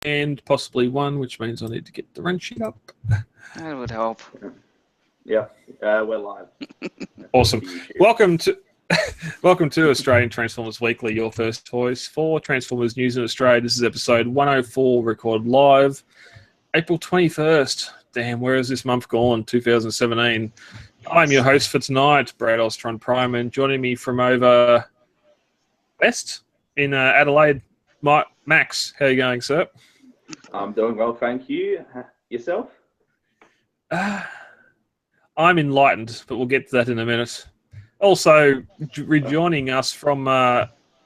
and possibly one, which means I need to get the run sheet up. That would help. Yeah, we're live. Awesome. Welcome to Australian Transformers Weekly, your first choice for Transformers news in Australia. This is episode 104, recorded live, April 21st. Damn, where has this month gone? 2017. I'm your host for tonight, Brad Ostron Prime, and joining me from over west in Adelaide, Max. How are you going, sir? I'm doing well, thank you. Yourself? I'm enlightened, but we'll get to that in a minute. Also, rejoining us from,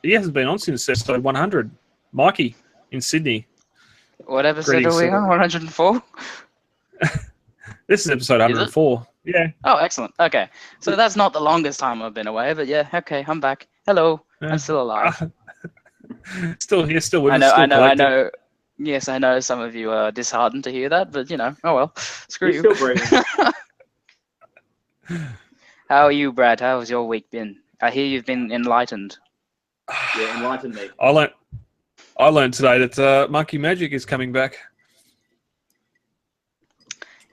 he hasn't been on since episode 100, Mikey in Sydney. What episode are we on? 104? This is episode 104. Yeah. Oh, excellent. Okay. So that's not the longest time I've been away, but yeah, okay, I'm back. Hello. I'm still alive. Still here, still with us. I know. Yes, I know some of you are disheartened to hear that, but you know, oh well. Screw you. Still breathing. How are you, Brad? How has your week been? I hear you've been enlightened. Yeah, enlighten me. I learned today that Monkey Magic is coming back.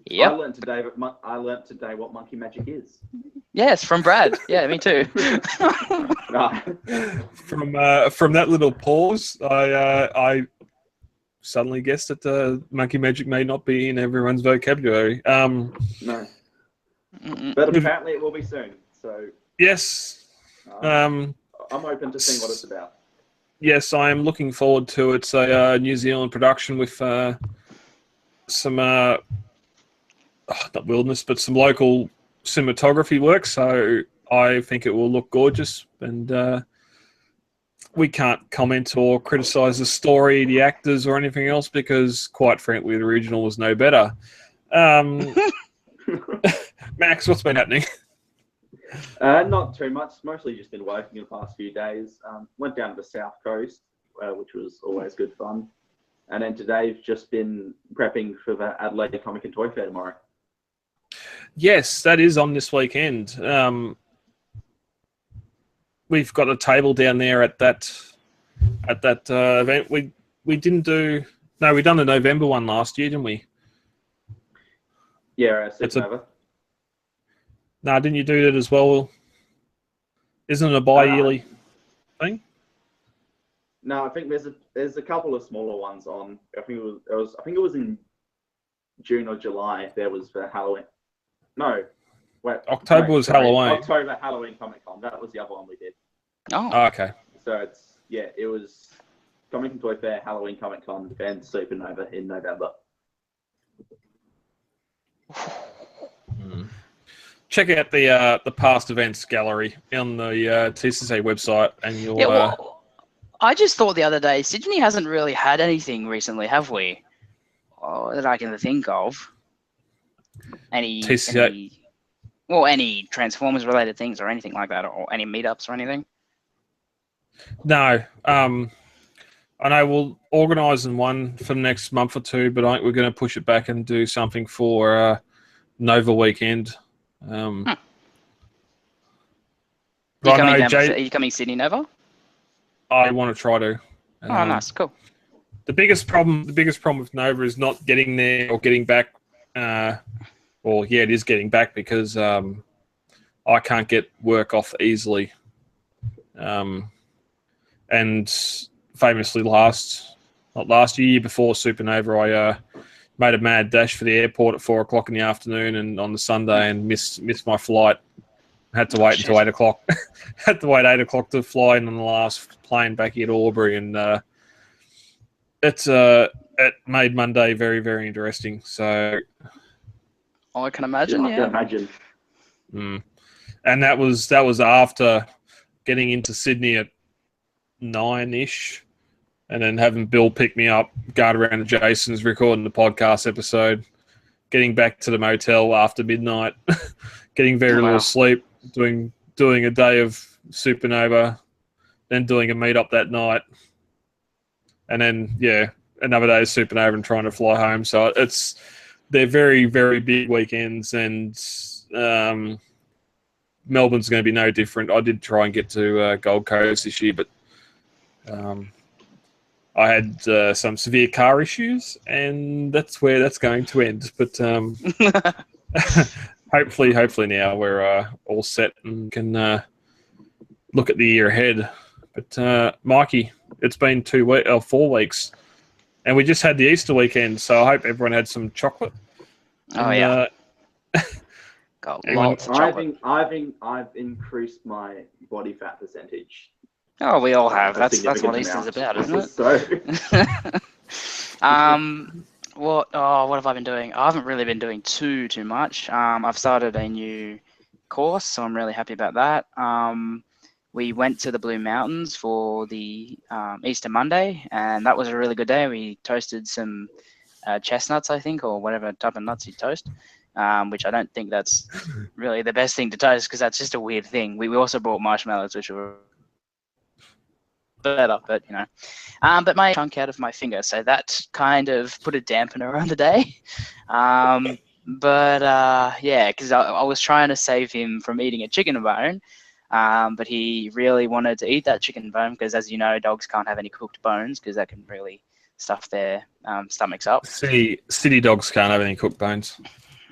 Yep. I learned today what monkey magic is. Yes, from Brad. Yeah, me too. From that little pause, I suddenly guessed that monkey magic may not be in everyone's vocabulary. No. But apparently it will be soon. So yes. I'm open to seeing what it's about. Yes, I am looking forward to it. It's a New Zealand production with some not wilderness, but some local cinematography work. So I think it will look gorgeous, and we can't comment or criticize the story, the actors, or anything else because, quite frankly, the original was no better. Max, what's been happening? Not too much. Mostly just been working the past few days. Went down to the south coast, which was always good fun. And then today've just been prepping for the Adelaide Comic and Toy Fair tomorrow. Yes, that is on this weekend. We've got a table down there at that event. We didn't do. No, we done the November one last year, didn't we? Yeah, Supernova. No, didn't you do that as well? Isn't it a bi-yearly thing? No, I think there's a couple of smaller ones on. I think it was in June or July. There was for Halloween. No, wait. October was Halloween. October Halloween Comic Con. That was the other one we did. Oh, okay. So it was Comic and Toy Fair, Halloween Comic Con, and Supernova in November. Check out the past events gallery on the TCC website, and you'll. Yeah, well, I just thought the other day, Sydney hasn't really had anything recently, have we? That I can think of. Any Transformers related things or anything like that, or any meetups or anything? No. I know we'll organise one for the next month or two, but I think we're going to push it back and do something for Nova weekend. Are you coming Sydney Nova? I want to try to. Oh, nice, cool. The biggest problem with Nova is not getting there or getting back. It is getting back because I can't get work off easily. And famously not last year before Supernova, I made a mad dash for the airport at 4:00 in the afternoon, and on the Sunday, and missed my flight. Had to wait until 8:00. Had to wait 8:00 to fly in on the last plane back here to Albury, and it made Monday very, very interesting. So I can imagine. I can imagine. And that was after getting into Sydney at 9-ish. And then having Bill pick me up, going around to Jason's, recording the podcast episode, getting back to the motel after midnight, getting very little sleep, doing a day of Supernova, then doing a meetup that night, and then another day of Supernova and trying to fly home. So they're very, very big weekends, and Melbourne's going to be no different. I did try and get to Gold Coast this year, but I had some severe car issues, and that's where that's going to end. But hopefully now we're all set and can look at the year ahead. But Mikey, it's been 4 weeks, and we just had the Easter weekend, so I hope everyone had some chocolate. Oh, and, yeah. Got lots of chocolate. I've increased my body fat percentage. Oh, we all have. A That's significant what Easter's amount. about, isn't So, it? What have I been doing? I haven't really been doing too much. I've started a new course, so I'm really happy about that. We went to the Blue Mountains for the Easter Monday, and that was a really good day. We toasted some chestnuts, I think, or whatever type of nuts you toast, which I don't think that's really the best thing to toast because that's just a weird thing. We also brought marshmallows, which were better, but you know. But my chunk out of my finger, so that kind of put a dampener on the day. Yeah, because I was trying to save him from eating a chicken bone, but he really wanted to eat that chicken bone because, as you know, dogs can't have any cooked bones because that can really stuff their stomachs up. City dogs can't have any cooked bones.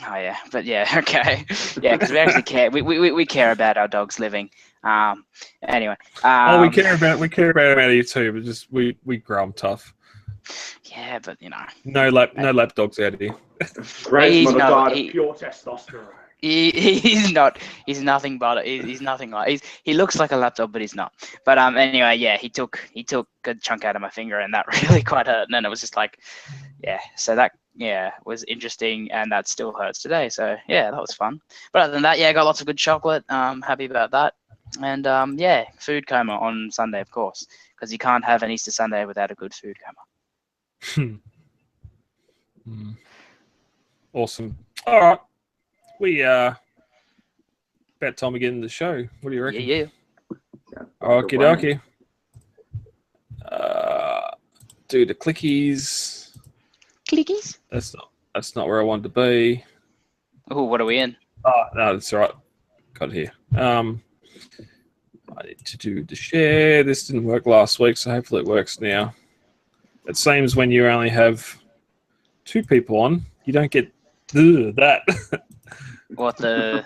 Oh yeah, but yeah, okay, yeah, because we actually care. We care about our dogs living. Anyway. We care about you too, but just we grow them tough. Yeah, but you know. No lap dogs out here. He's pure testosterone. He's not. He's nothing but. He's nothing like. He looks like a lapdog, but he's not. But anyway, yeah, he took a chunk out of my finger, and that really quite hurt. And then it was just like, yeah. So that was interesting, and that still hurts today. So yeah, that was fun. But other than that, yeah, I got lots of good chocolate. Happy about that. And yeah, food coma on Sunday, of course, because you can't have an Easter Sunday without a good food coma. Awesome. All right. We about time we get into the show. What do you reckon? Yeah. Okie dokie. Do the clickies. Clickies? That's not where I wanted to be. Oh, what are we in? Oh, no, that's all right. Got it here. I need to do the share. This didn't work last week, so hopefully it works now. It seems when you only have 2 people on, you don't get that. What the?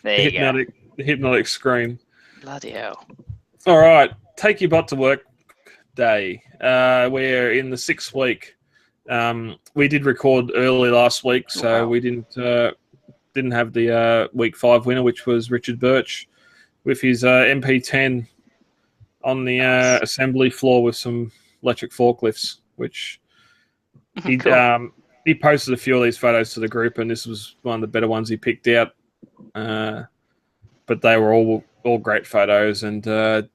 There you go. The hypnotic screen. Bloody hell. All right. Take your butt to work day. We're in the 6th week. We did record early last week, so we didn't have the week 5 winner, which was Richard Birch with his MP10 on the assembly floor with some electric forklifts, which he Cool. He posted a few of these photos to the group, and this was one of the better ones he picked out. But they were all great photos and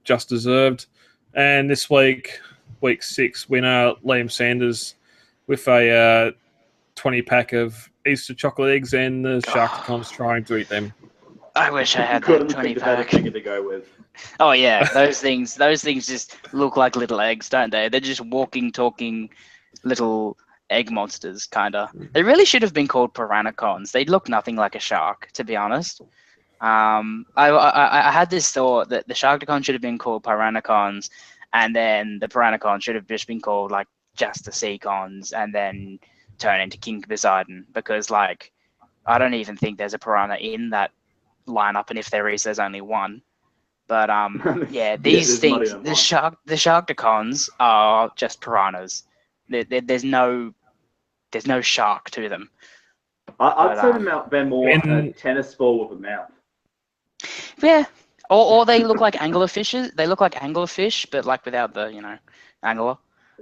just deserved. And this week, week 6 winner, Liam Sanders, with a 20-pack of Easter chocolate eggs, and the Sharkticons trying to eat them. I wish I had that 20-pack. To go with. Oh yeah, those things just look like little eggs, don't they? They're just walking, talking little egg monsters, kinda. They really should have been called piranhacons. They look nothing like a shark, to be honest. I had this thought that the Sharkticons should have been called piranhacons, and then the piranhacons should have just been called like just the Seacons, and then turn into King Poseidon, because like I don't even think there's a piranha in that lineup, and if there is, there's only one. But yeah, these things, the Sharkticons are just piranhas. There's no shark to them. I'd say they're more a tennis ball with a mouth. Yeah, or they look like anglerfishes. They look like anglerfish, but like without the angler.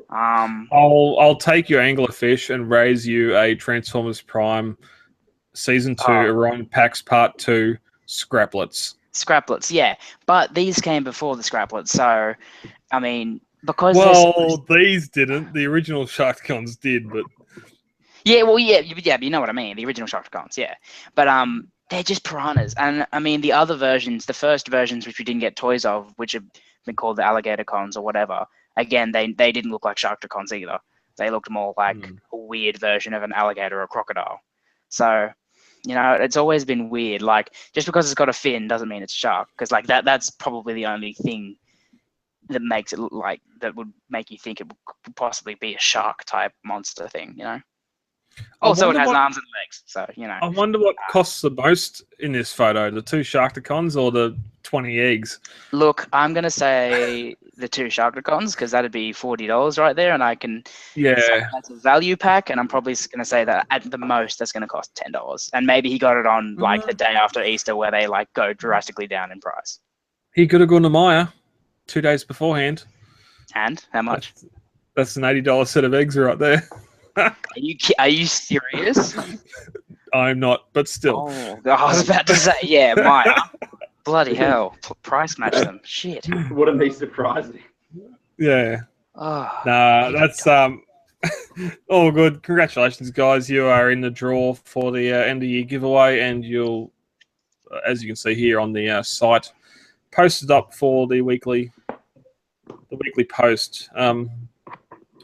I'll take your anglerfish and raise you a Transformers Prime Season 2 Orion Pax Part 2 Scraplets. Scraplets, yeah, but these came before the Scraplets, so I mean, because these didn't. The original Sharkticons did, but yeah, you know what I mean. The original Sharkticons, yeah, but they're just piranhas, and I mean the other versions, the first versions which we didn't get toys of, which have been called the Alligator Cons or whatever. Again, they didn't look like Sharkticons either. They looked more like a weird version of an alligator or crocodile. So, it's always been weird. Like, just because it's got a fin doesn't mean it's a shark, because like that's probably the only thing that makes it look like that would make you think it could possibly be a shark type monster thing, you know. Also, it has arms and legs, so you know. I wonder what costs the most in this photo: the 2 Sharkticons or the 20 eggs? Look, I'm gonna say the 2 Sharkticons because that'd be $40 right there, and I can. Yeah. So that's a value pack, and I'm probably gonna say that at the most that's gonna cost $10, and maybe he got it on like the day after Easter where they like go drastically down in price. He could have gone to Maya 2 days beforehand. And how much? That's an $80 set of eggs right there. Are you serious? I'm not, but still. Oh, I was about to say, yeah, Maya. Bloody hell. Price match them. Shit. Wouldn't be surprising. Yeah. Oh, Nah, that's all good. Congratulations, guys. You are in the draw for the end of year giveaway, and you'll, as you can see here on the site, posted up for the weekly post.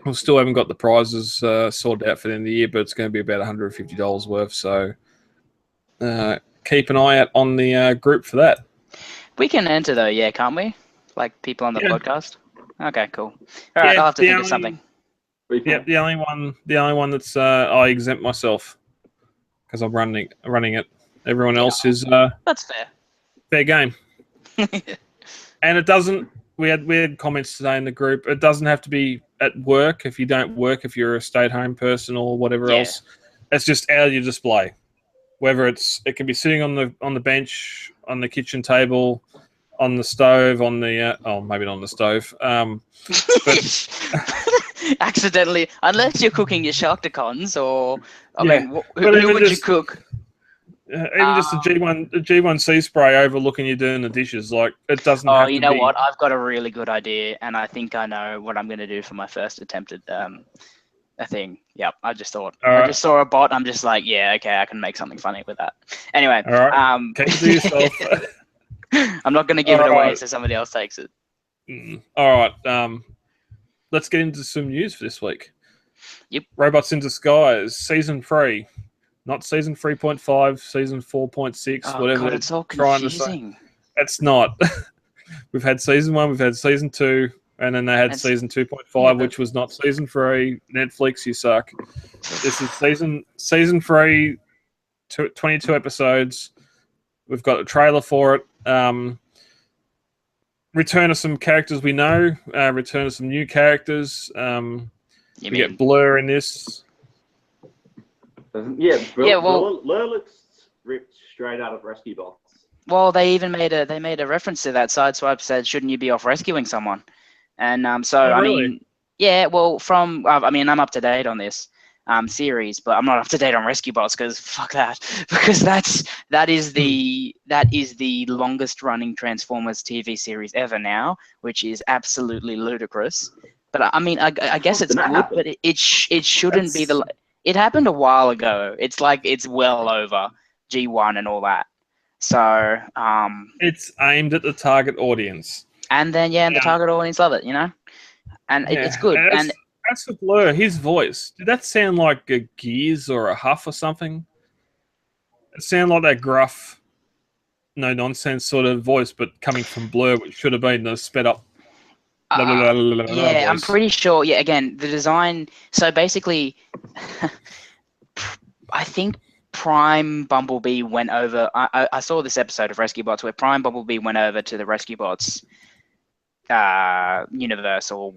We still haven't got the prizes sorted out for the end of the year, but it's going to be about $150 worth. So keep an eye out on the group for that. we can enter though, yeah, can't we? Like people on the podcast. Okay, cool. All right, I'll have to think of something. Yeah, the only one that's I exempt myself because I'm running it. Everyone else is That's fair. fair game. And it doesn't. We had comments today in the group. It doesn't have to be at work if you don't work. If you're a stay-at-home person or whatever else, it's just out of your display. Whether it can be sitting on the bench, on the kitchen table, on the stove, on the maybe not on the stove. But Accidentally, unless you're cooking your Sharkticons, or I mean, who would you cook? Even just a G1C spray overlooking you doing the dishes, like it doesn't. Oh, you know what? I've got a really good idea, and I think I know what I'm going to do for my first attempted a thing. Yep, I just thought. I just saw a bot. I'm just like, yeah, okay, I can make something funny with that. Anyway, all right. Keep it to yourself. I'm not going to give it away, so somebody else takes it. All right. Let's get into some news for this week. Yep. Robots in Disguise, Season 3. Not Season 3.5, Season 4.6, whatever. God, it's all confusing. It's not. We've had Season 1, we've had Season 2, and then they had Season 2.5, which was not Season 3. Netflix, you suck. This is Season 3, 22 episodes. We've got a trailer for it. Return of some characters we know. Return of some new characters. We get Blur in this. Blur looks ripped straight out of Rescue Bots. Well, they made a reference to that. Sideswipe said, "Shouldn't you be off rescuing someone?" And really? I mean, yeah. Well, I'm up to date on this series, but I'm not up to date on Rescue Bots because fuck that. Because that is the longest running Transformers TV series ever now, which is absolutely ludicrous. But I mean, I guess it's good, but it shouldn't be the. It happened a while ago. It's like it's well over G1 and all that. So it's aimed at the target audience. And then the target audience love it, you know? And it's good. And as for Blur, his voice, did that sound like a Gears or a Huff or something? It sounded like that gruff, no nonsense sort of voice, but coming from Blur, which should have been the sped up. Yeah, I'm pretty sure. Yeah, again, the design. So basically, I think Prime Bumblebee went over. I saw this episode of Rescue Bots where Prime Bumblebee went over to the Rescue Bots universe or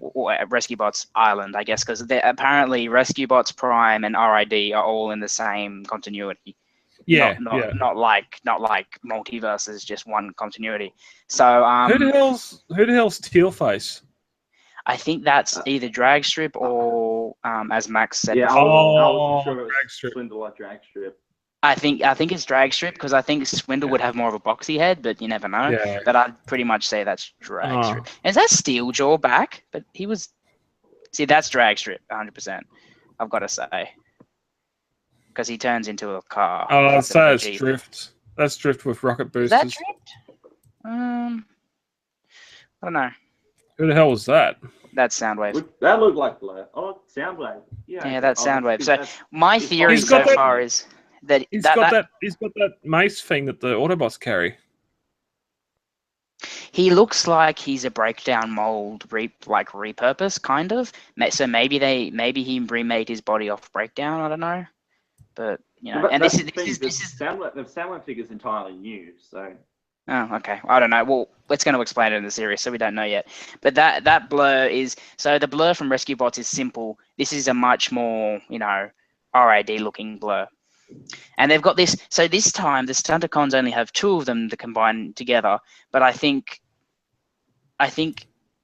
Rescue Bots Island, I guess, because apparently Rescue Bots Prime and RID are all in the same continuity. Yeah, not like multiverses, just one continuity. So who the hell's Tealface? I think that's either drag strip or as Max said. Yeah, I wasn't sure it was Swindle or drag strip. I think it's drag strip because I think Swindle would have more of a boxy head, but you never know. Yeah. But I'd pretty much say that's drag strip. And is that Steeljaw back? But he was. See, that's drag strip, 100%. I've got to say. Because he turns into a car. Oh, so it's Drift. That's Drift with rocket boosters. Is that Drift? I don't know. Who the hell was that? That's Soundwave. That looked like Blur. Oh, Soundwave. Yeah, that's Soundwave. So my theory so far is that he's got that mace thing that the Autobots carry. he looks like he's a breakdown mold, repurpose kind of. So maybe he remade his body off breakdown. I don't know, but But and that's this the thing, is the Soundwave figure's entirely new, so. Oh, okay. I don't know. Well, it's going to explain it in the series, so we don't know yet. But that blur is so the blur from Rescue Bots is simple. This is a much more RAD looking blur, and they've got this. So this time the Stunticons only have 2 of them to combine together. But I think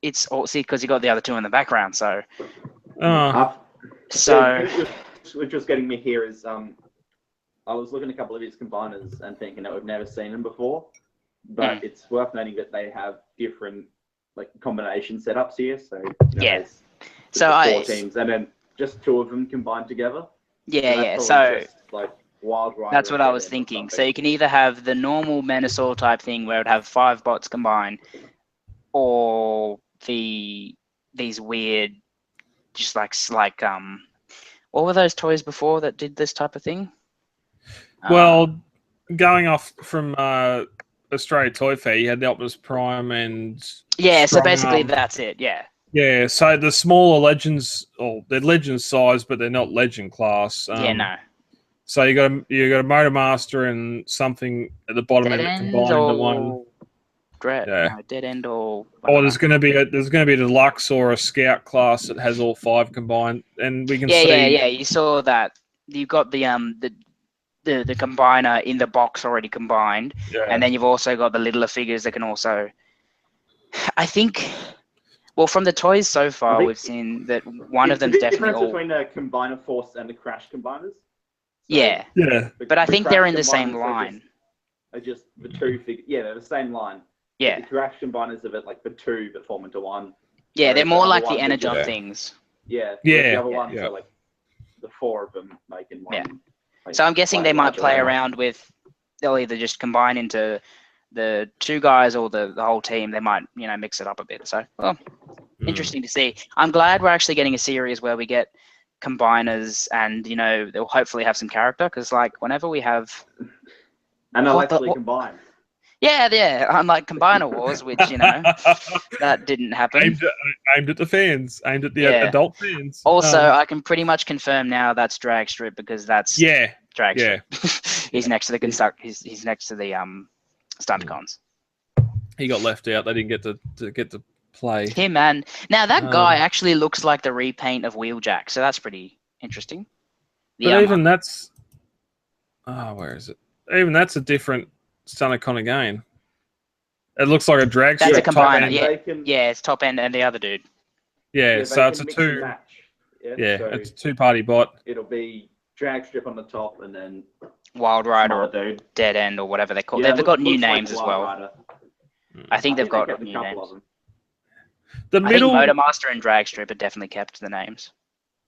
it's all because you got the other 2 in the background. So which was getting me here is I was looking at a couple of his combiners and thinking that we've never seen them before. But it's worth noting that they have different combination setups here. So there's so 4 teams, and then just 2 of them combined together. Yeah. So just, Wild Rider. That's what I was thinking. So you can either have the normal Menasor type thing where it would have 5 bots combined, or these weird, just like what were those toys before that did this type of thing? Well, going off from Australia Toy Fair, you had the Optimus Prime and so basically that's it. Yeah, so the smaller Legends, they're Legend size, but they're not Legend class. No. So you got a Motor Master and something at the bottom Dead end that End combined into or one. Dead End or there's going to be a Deluxe or a Scout class that has all 5 combined, and we can see. Yeah. You saw that. You've got the combiner in the box already combined, and then you've also got the littler figures that can also. I think. Well, from the toys so far, we've seen that one of them's definitely all. Between the Combiner Force and the Crash Combiners. So yeah. But I think they're in the same line. Are just the 2 figures. Yeah, they're the same line. Yeah. The Crash Combiners are like the 2 that form into one. Yeah, they're more like the Energon things. Yeah. The other ones are like the 4 of them making one. Yeah. So I'm guessing they might play around with. They'll either just combine into the 2 guys or the whole team. They might mix it up a bit. So interesting to see. I'm glad we're actually getting a series where we get combiners and they'll hopefully have some character, because whenever we have and they'll actually combine. Yeah, unlike Combiner Wars, which that didn't happen. Aimed at the fans, aimed at the adult fans. Also, I can pretty much confirm now that's Drag Strip, because that's Drag Strip. He's next to the he's next to the Stunticons. He got left out. They didn't get to play him, man. Now that guy actually looks like the repaint of Wheeljack, so that's pretty interesting. But even that's where is it? Even that's a different Stunticon again. It looks like a drag strip. That's a combiner. Yeah, it's top end and the other dude. Yeah, so it's a 2. Match. Yeah, so it's a 2-party bot. It'll be drag strip on the top and then Wild Rider or Dead End or whatever they call it. They've got new names as well. Rider. I think they've got new names. I think Motor Master and Drag Strip have definitely kept the names.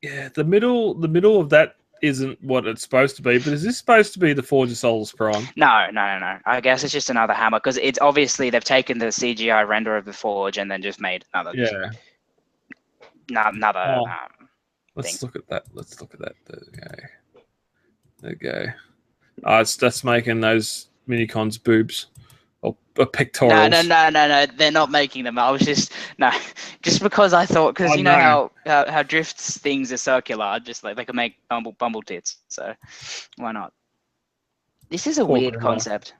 Yeah, the middle of that isn't what it's supposed to be, but is this supposed to be the Forge of Souls Prime? No. I guess it's just another hammer, because it's obviously they've taken the CGI render of the Forge and then just made another. Another. Let's look at that. There we go. That's making those Minicons boobs or pectorals. No. They're not making them. I was just because I thought, because how Drift's things are circular, just like they can make bumble tits. So why not? This is a weird concept.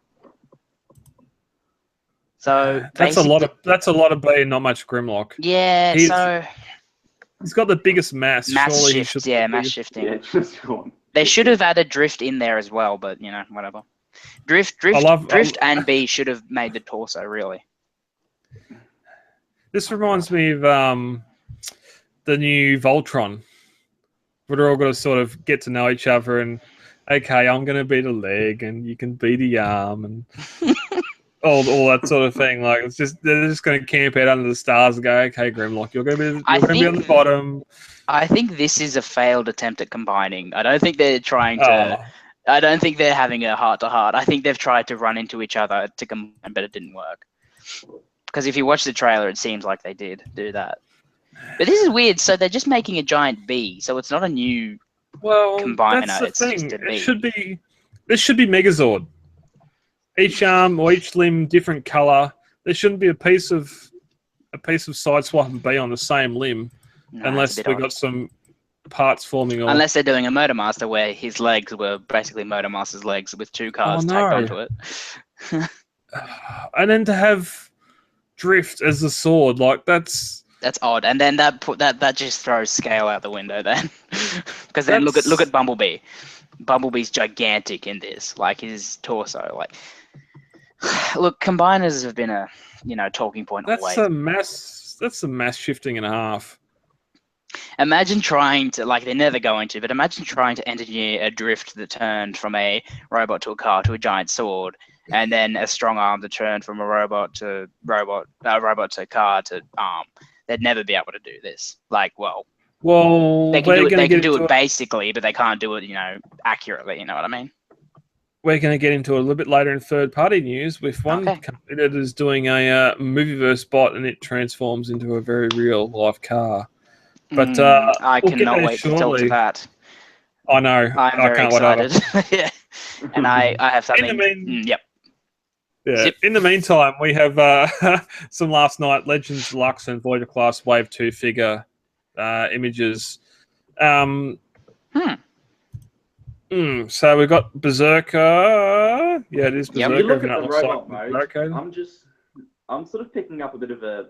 So that's a lot of B and not much Grimlock. Yeah. He's got the biggest mass. Mass shifting. Mass shifting. Yeah, they should have added Drift in there as well, but whatever. Drift and B should have made the torso, really. This reminds me of the new Voltron. We're all going to sort of get to know each other, and okay, I'm going to be the leg, and you can be the arm, and all that sort of thing. Like they're just going to camp out under the stars and go, okay, Grimlock, you're going to be on the bottom. I think this is a failed attempt at combining. I don't think they're trying to. I don't think they're having a heart-to-heart. I think they've tried to run into each other to combine, but it didn't work. Because if you watch the trailer, it seems like they did do that. But this is weird. So they're just making a giant bee. So it's not a new combiner. That's the thing. Just a bee. This should be Megazord. Each arm or each limb, different color. there shouldn't be a piece of sideswipe and B on the same limb, No, unless we got some parts forming. Or unless they're doing a Motormaster where his legs were basically Motormaster's legs with two cars tacked onto it. And then to have drift as the sword, like that's odd. And then that just throws scale out the window then, because then look at Bumblebee. Bumblebee's gigantic in this, like his torso. Like, look, combiners have been a talking point always. That's a mass shifting and a half. Imagine trying to, like, they're never going to, but imagine trying to engineer a drift that turned from a robot to a car to a giant sword, and then a strong arm that turned from a robot to car to arm. They'd never be able to do this. Like, well, they can do it basically, but they can't do it, accurately. You know what I mean? We're going to get into it a little bit later in third-party news with one company that is doing a Movieverse bot, and it transforms into a very real-life car. But I cannot wait to talk to that. I know. I'm very excited. Yeah, and I have something. Yep. Yeah. Zip. In the meantime, we have some last night Legends Deluxe and Voyager Class Wave 2 figure images. So we've got Berserker. Yeah, it is Berserker. You look at the robot mode. I'm sort of picking up a bit of a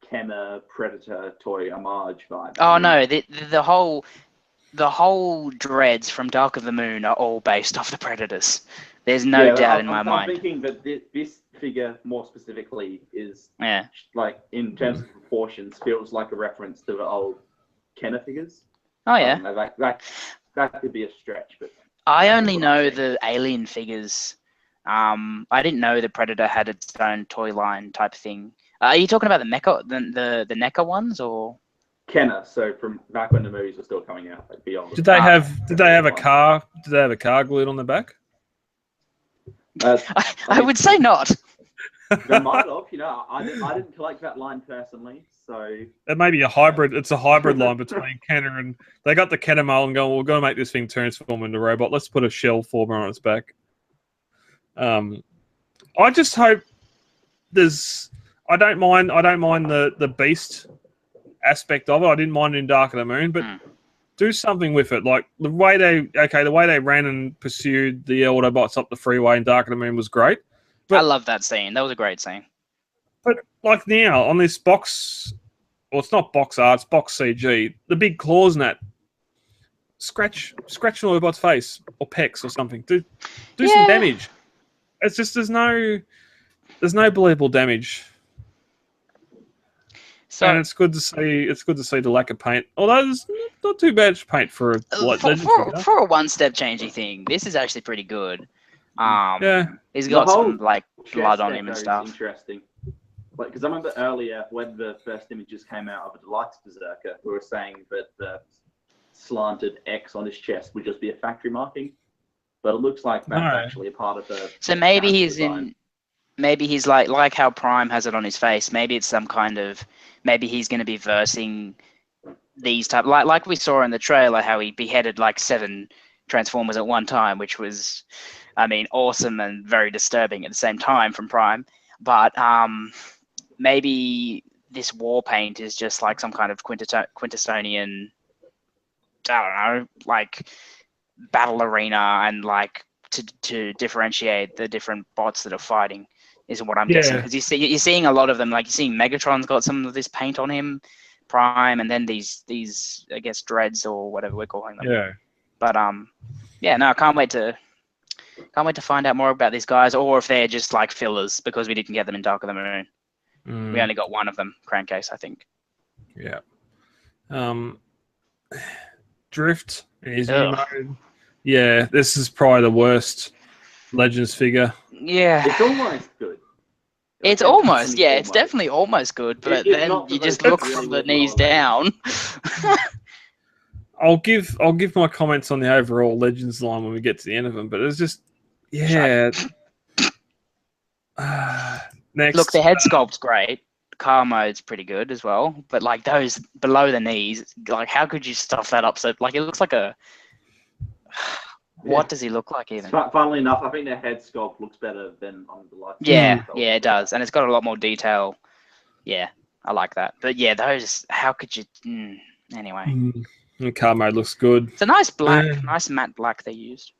Kenner Predator toy homage vibe. Oh no, the whole dreads from Dark of the Moon are all based off the Predators. There's no doubt in my mind. I'm thinking that this figure more specifically is like, in terms of proportions, feels like a reference to the old Kenner figures. Oh yeah, that could be a stretch, but I only know the Alien figures. I didn't know the Predator had its own toy line type thing. Are you talking about the mecha, the NECA ones, or Kenner? So from back when the movies were still coming out, like beyond. Did they have a car? Did they have a car glued on the back? I would say not. They might have. I didn't collect that line personally, so it may be a hybrid. It's a hybrid line between Kenner and they got the Kenner mold and go, we're going to make this thing transform into a robot. Let's put a shell former on its back. I just hope I don't mind the beast aspect of it. I didn't mind it in Dark of the Moon, but do something with it. Like the way they ran and pursued the Autobots up the freeway in Dark of the Moon was great. But, I love that scene. That was a great scene. But like now on this box, well, it's not box art, it's box CG. The big claws in that scratch an Autobot's face or pecs or something. Do some damage. It's just there's no believable damage. So, and it's good to see the lack of paint. Although there's not too bad paint for a one-step changey thing. This is actually pretty good. He's got some like blood on him and stuff. Interesting. Like, because I remember earlier when the first images came out of a Deluxe Berserker, we were saying that the slanted X on his chest would just be a factory marking, but it looks like that's actually a part of the. So maybe he's design. Maybe he's like how Prime has it on his face. Maybe it's some kind of. Maybe he's going to be versing these type, like we saw in the trailer, how he beheaded like 7 Transformers at one time, which was, I mean, awesome and very disturbing at the same time from Prime. But maybe this war paint is just like some kind of Quintessonian, I don't know, like battle arena, and like to differentiate the different bots that are fighting is what I'm guessing. Because you're seeing a lot of them, like you're seeing Megatron's got some of this paint on him, Prime, and then these I guess dreads or whatever we're calling them. Yeah. But I can't wait to find out more about these guys, or if they're just like fillers because we didn't get them in Dark of the Moon. We only got one of them, Crankcase, I think. Yeah. Drift is mode. Yeah, this is probably the worst Legends figure. Yeah. It's almost good. It's almost, it's definitely almost good, but then you just look from the knees down. I'll give my comments on the overall Legends line when we get to the end of them, but it's just, next. Look, the head sculpt's great. Car mode's pretty good as well, but like those below the knees, like how could you stuff that up? So like it looks like a What does he look like even? Funnily enough, I think their head sculpt looks better than on the live. Yeah, yeah, it does, and it's got a lot more detail. Yeah, I like that. But yeah, those. How could you? Anyway, The car mode looks good. it's a nice black, nice matte black they used.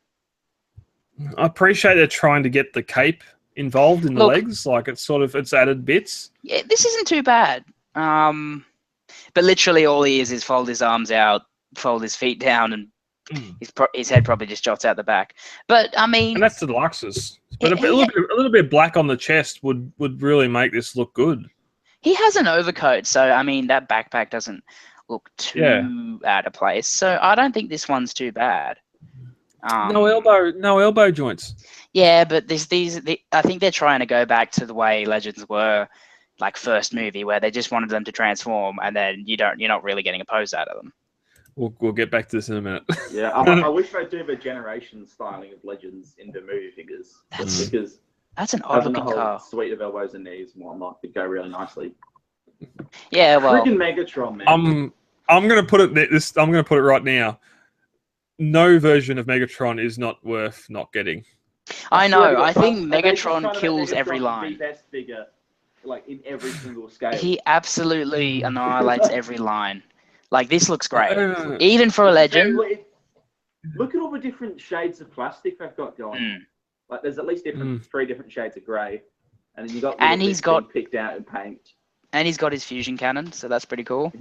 I appreciate they're trying to get the cape involved in the Look, legs, like it's added bits. Yeah, this isn't too bad. But literally all he is fold his arms out, fold his feet down, and his head probably just jots out the back. But I mean, and that's the deluxes. But a little bit black on the chest would really make this look good. He has an overcoat, so I mean that backpack doesn't look too out of place. So I don't think this one's too bad. No elbow joints. Yeah, but I think they're trying to go back to the way Legends were, like first movie, where they just wanted them to transform, and then you're not really getting a pose out of them. We'll get back to this in a minute. Yeah, I wish they'd do the generation styling of Legends into movie figures. Because that's an odd looking the whole car. Suite of elbows and knees and whatnot could go really nicely. Yeah, well, friggin' Megatron, man. I'm gonna put it I'm gonna put it right now. No version of Megatron is not worth not getting. I know. I think Megatron kills every line. The best figure, like in every single scale. He absolutely annihilates every line. Like this looks great, even for a Legend. Look at all the different shades of plastic they've got going. Like there's at least 3 different shades of grey, and then you got he's got picked out in paint. And he's got his fusion cannon, so that's pretty cool.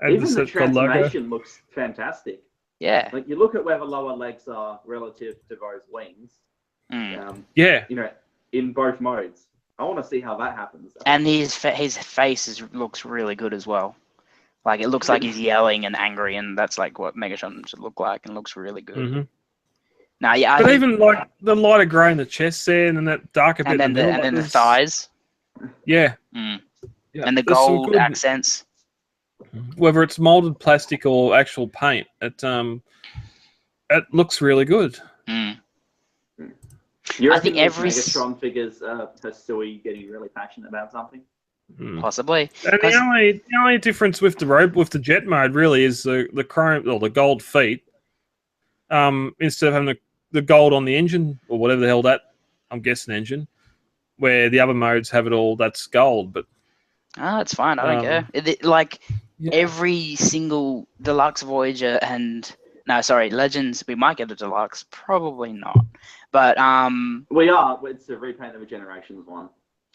And even the transformation looks fantastic. Yeah. Like you look at where the lower legs are relative to those wings. Yeah. You know, in both modes. I want to see how that happens. And his face looks really good as well. Like it looks like he's yelling and angry, and that's like what Megatron should look like, and looks really good. Now, yeah. But even like the lighter grey in the chest there, and then that darker bit, and then the thighs. Yeah. Yeah. And the gold accents. Whether it's molded plastic or actual paint, it looks really good. I think every Megatron figures Sui getting really passionate about something. Possibly. And the only difference with the jet mode really is the chrome or the gold feet. Instead of having the gold on the engine or whatever the hell I'm guessing engine, where the other modes have it all. That's gold, but it's fine. I don't care. Every single Deluxe Voyager Legends, we might get a Deluxe, probably not. But we are. It's a repaint of a Generations one.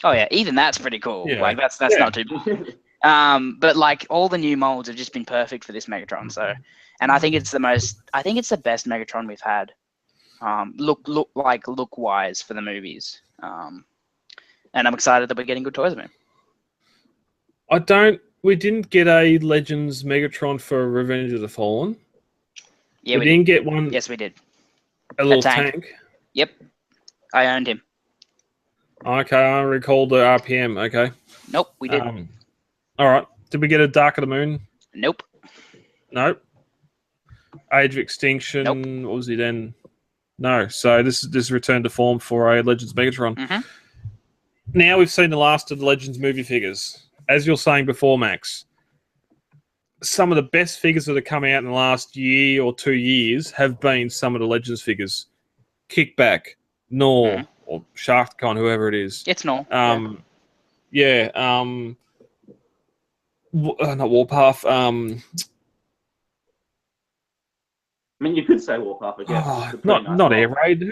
Oh yeah, even that's pretty cool. Yeah. Like that's not too bad. But like all the new molds have just been perfect for this Megatron. So, and I think it's the best Megatron we've had. Look wise for the movies. And I'm excited that we're getting good toys of him. We didn't get a Legends Megatron for Revenge of the Fallen. Yeah, we didn't get one. Yes, we did. A little tank. Yep, I owned him. Okay, I recall the RPM. Okay. Nope, we didn't. All right. Did we get a Dark of the Moon? Nope. Nope. Age of Extinction. Nope. What was he then? No. So this is return to form for a Legends Megatron. Now we've seen the last of the Legends movie figures. As you're saying before, Max, some of the best figures that have come out in the last year or 2 years have been some of the Legends figures. Kickback, Nor, or Shaftcon, whoever it is. It's Nor. Not Warpath. I mean, you could say Warpath, I guess. Not Air Raid.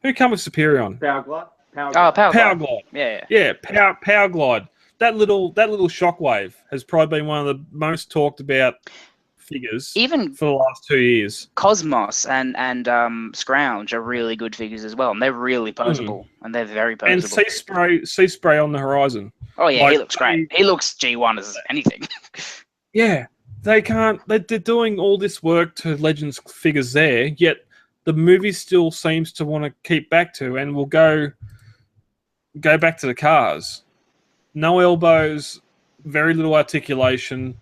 Who come with Superion? Power Glide. Power Glide. Yeah. Power Glide. That little Shockwave has probably been one of the most talked about figures even for the last 2 years. Cosmos and Scrounge are really good figures as well, and they're really posable, and they're very posable. And Sea Spray on the horizon. Oh yeah, he looks great. He looks G1 as anything. Yeah, they're doing all this work to Legends figures there, yet the movie still seems to want to keep back to, and will go back to the cars. No elbows, very little articulation,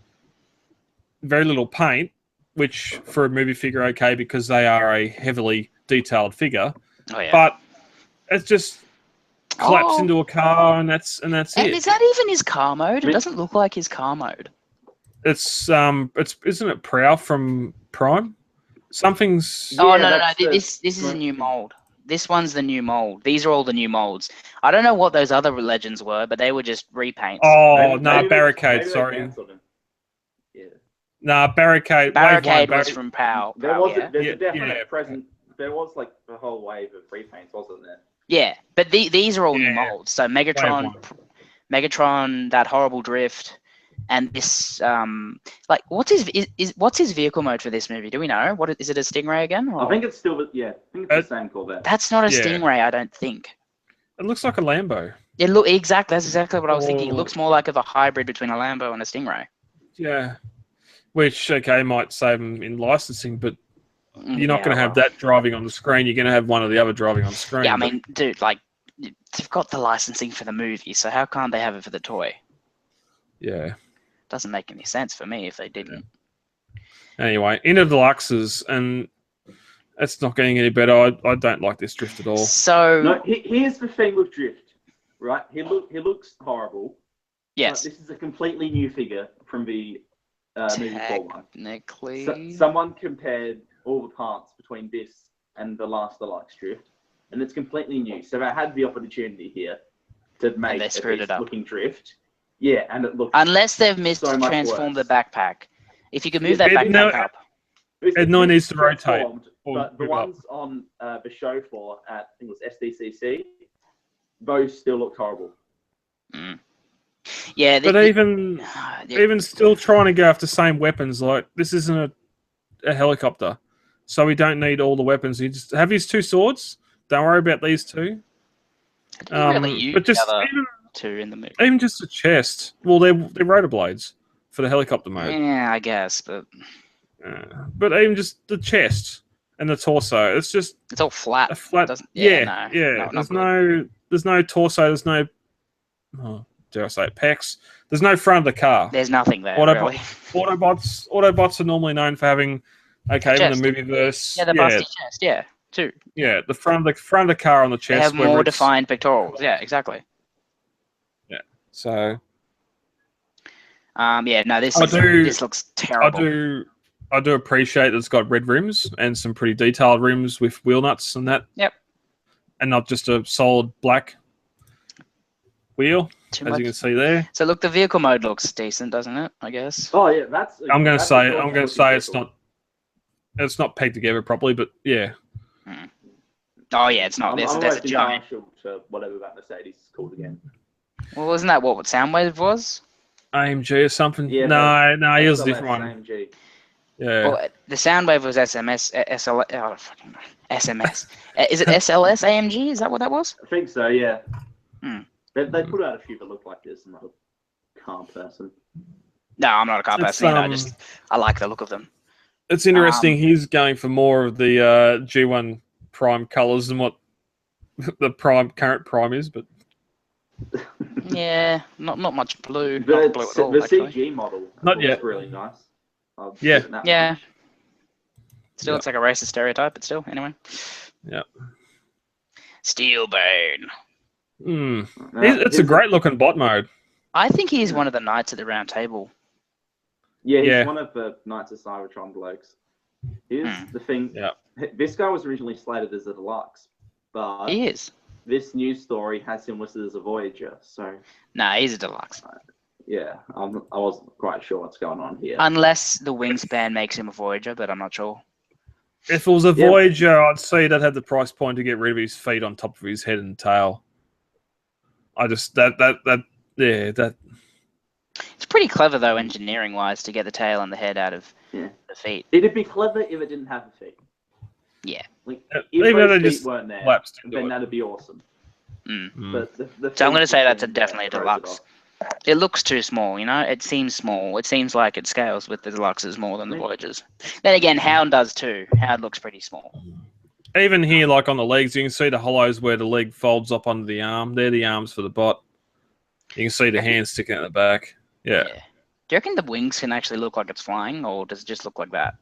very little paint, which for a movie figure, okay, because they are a heavily detailed figure. Oh yeah. But it's just collapsed into a car, and that's it. Is that even his car mode? It doesn't look like his car mode. It's isn't it Prowl from Prime? Something's. Oh, Yeah, no. that's the This is a new smoking. mold. This one's the new mold. These are all the new molds. I don't know what those other legends were, but they were just repaints. Oh, Maybe Barricade. maybe they Sorry. cancelled him. Yeah. Barricade. Barricade Wave was one. from Prowl. There was yeah. there's Yeah, a definite yeah. present. There was like a whole wave of repaints, wasn't there? Yeah, but these are all new Yeah. molds. So Wave Megatron, one. Megatron, that horrible drift, and this what's his vehicle mode for this movie? Do we know? What is it? A Stingray again? Or? I think it's still I think it's the same Corvette. That's not a Yeah. Stingray, I don't think. It looks like a Lambo. That's exactly what I was thinking. It Oh. looks more like a hybrid between a Lambo and a Stingray. Yeah. Which might save them in licensing, but you're not going to have well. that driving on the screen. You're going to have one or the other driving on the screen. Yeah, I mean, dude, like they've got the licensing for the movie, so how can't they have it for the toy? Yeah. Doesn't make any sense for me if they didn't. Anyway, into deluxes, and it's not getting any better. I don't like this drift at all. So No, here's the thing with Drift, right? He looks horrible. yes, But this is a completely new figure from the movie 4-1. technically, Someone compared all the parts between this and the last deluxe Drift, and it's completely new. So they had the opportunity here to make they a screwed it up. looking Drift. Yeah, and it looks unless they've missed so much transform the worse. backpack. If you could move that It- backpack no, up, It no needs to rotate. transformed, or But the move up. ones on the show floor at, I think it was SDCC, those still look horrible. yeah. But even still trying to go after the same weapons, like this isn't a helicopter, so we don't need all the weapons. You just have his two swords. Don't worry about these two. really use But just the other even two in the movie. even just the chest. Well, they're rotor blades for the helicopter mode. Yeah, I guess, but But even just the chest and the torso, it's just it's all flat. a flat. Doesn't- Yeah, no, yeah. not There's good. no torso. There's no. Oh, dare I say it, pecs? There's no front of the car. There's nothing there. Autobot- Really. Autobots are normally known for having, in Chest. the movieverse, Yeah, the busty chest. Yeah, too. the front of the car on the They chest. have whether more it's- defined pectorals. Yeah, exactly. So Yeah, no, this looks terrible. I do appreciate that it's got red rims and some pretty detailed rims with wheel nuts and that. Yep. And not just a solid black wheel, Too as much. you can see there. So look, the vehicle mode looks decent, doesn't it? I guess. Oh yeah, that's. I'm going to that's say a gorgeous it's vehicle. it's not pegged together properly, but yeah. Oh yeah, it's not. I'm There's always a giant. partial to whatever that Mercedes is called again. Well, wasn't that what Soundwave was? AMG or something. Yeah, no, he was a SLS, different one. AMG. Yeah. Well, the Soundwave was SMS. SMS. Is it SLS AMG? Is that what that was? I think so. Yeah. Hmm. They put out a few that look like this. I'm not a car person. No, I'm not a car It's, person. I like the look of them. It's interesting. He's going for more of the G1 Prime colours than what the current Prime is, but Yeah, not much blue. The, Not blue at all. the Actually. CG model Not looks yet. really nice. I'll Yeah. give it that Yeah. much. Still, it's like a racist stereotype, but still, anyway. Yeah. Steelbone. mm. No, It's a great looking bot mode. I think he's one of the knights at the round table. Yeah, he's Yeah. one of the Knights of Cybertron blokes. Here's Hmm. the thing. Yeah. This guy was originally slated as a deluxe, but He is. this news story has him listed as a Voyager. So Nah, he's a deluxe. yeah, I wasn't quite sure what's going on here. Unless the wingspan makes him a Voyager, but I'm not sure. If it was a Yeah. Voyager, I'd say that had the price point to get rid of his feet on top of his head and tail. I just that It's pretty clever though, engineering-wise, to get the tail and the head out of Yeah. the feet. It'd be clever if it didn't have a feet. Yeah. Like Even if though those they feet just weren't there, collapsed into then it. that'd be awesome. Mm. But the So I'm going to feet say that's thing definitely a throws it deluxe. off. It looks too small, you know? It seems small. It seems like it scales with the deluxes more than the Voyagers. Then again, Hound does too. Hound looks pretty small. Even here, like on the legs, you can see the hollows where the leg folds up onto the arm. They're the arms for the bot. You can see the hands sticking out the back. Yeah. Do you reckon the wings can actually look like it's flying, or does it just look like that?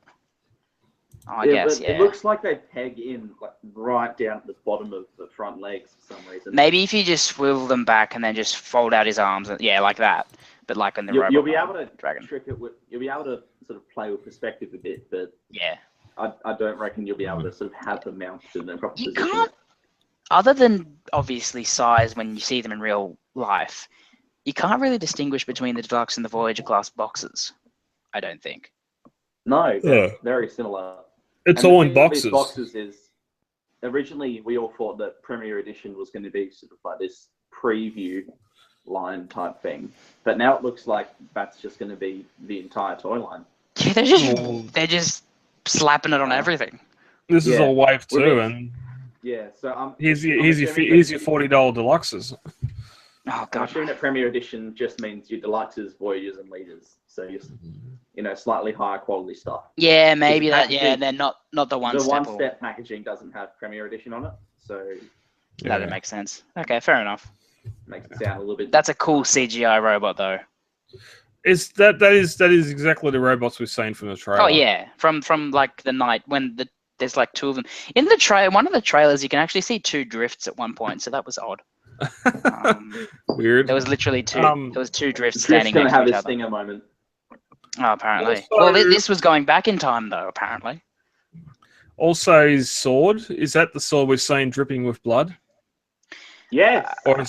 Oh, I guess, but yeah. It looks like they peg in like right down at the bottom of the front legs for some reason. Maybe if you just swivel them back and then just fold out his arms, yeah, like that. But like in the You'll be Robot able to Dragon. trick it with. You'll be able to sort of play with perspective a bit, but Yeah. I I don't reckon you'll be able to sort of have them mounted in a proper You position. can't, other than obviously size when you see them in real life, you can't really distinguish between the Deluxe and the Voyager class boxes, I don't think. No, they're very similar. It's And all the in thing with these boxes. boxes is, originally we all thought that Premier Edition was going to be sort of like this preview line type thing, but now it looks like that's just going to be the entire toy line. Yeah, they're just slapping it on everything. This is Yeah. all wave Well, 2, that's- and Yeah, so here's your assuming that- $40 deluxes. Oh I'm god. assuming that Premier Edition just means your deluxes, Voyagers, and leaders. So you're, slightly higher quality stuff. Yeah, maybe The that. Yeah, packaging- they're not the one The step. one-step packaging doesn't have Premier Edition on it, so That makes sense. Okay, fair enough. makes it sound a little bit. That's a cool CGI robot though. That is exactly the robots we've seen from the trailer. Oh yeah, from like the night when there's like two of them in the one of the trailers. You can actually see two drifts at one point, so that was odd. Weird. There was literally two. There was two drifts Drift's standing going next to to have each a other. stinger moment. Oh, apparently. Also- Well, this was going back in time though. Apparently. Also, his sword, is that the sword we've seen dripping with blood? Yes. Or do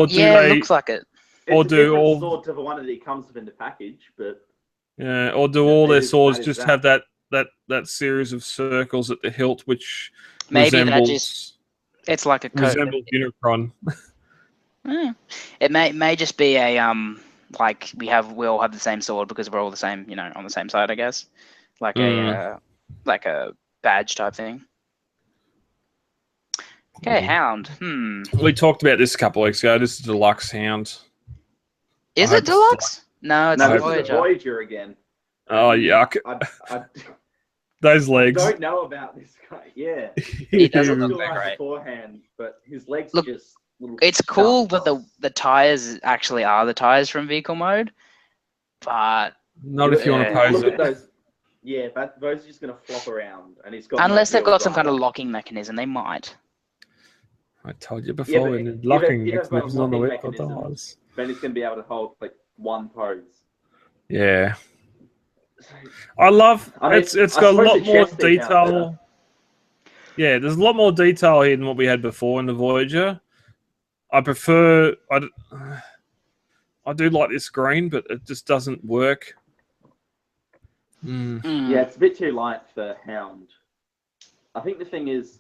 Yeah, they? it looks like it. Or It's a do different all- sword to the one that it comes in the package, but Yeah, or do all their that is- swords that is just that. have that series of circles at the hilt, which Maybe that resembles It's like a coat. Unicron? It may just be a like we all have the same sword because we're all the same, on the same side, I guess. Like a badge type thing. Okay, Hound. We talked about this a couple of weeks ago. This is the deluxe Hound. Is I it deluxe? No, it's no, a this is a Voyager. Voyager again. Oh yuck! I Those legs. don't know about this guy. Yeah, He doesn't Still look that right great. beforehand, but his legs Look, are just little. It's cool sharp that the tires actually are the tires from vehicle mode, but Not if you want to Yeah. pose Look at it. those. Yeah, but those are just going to flop around, and he's got. no unless they've real got some kind of drive. locking mechanism, they might. I told you Yeah, before, but in the if locking they've got a mechanism on the locking vehicle mechanism- tires. Then he's going to be able to hold like one pose. Yeah, I love. I mean, It's I got a suppose lot the more chest thing out detail. Yeah, there's a lot more detail here than what we had before in the Voyager. I prefer. I do like this green, but it just doesn't work. Yeah, it's a bit too light for Hound. I think the thing is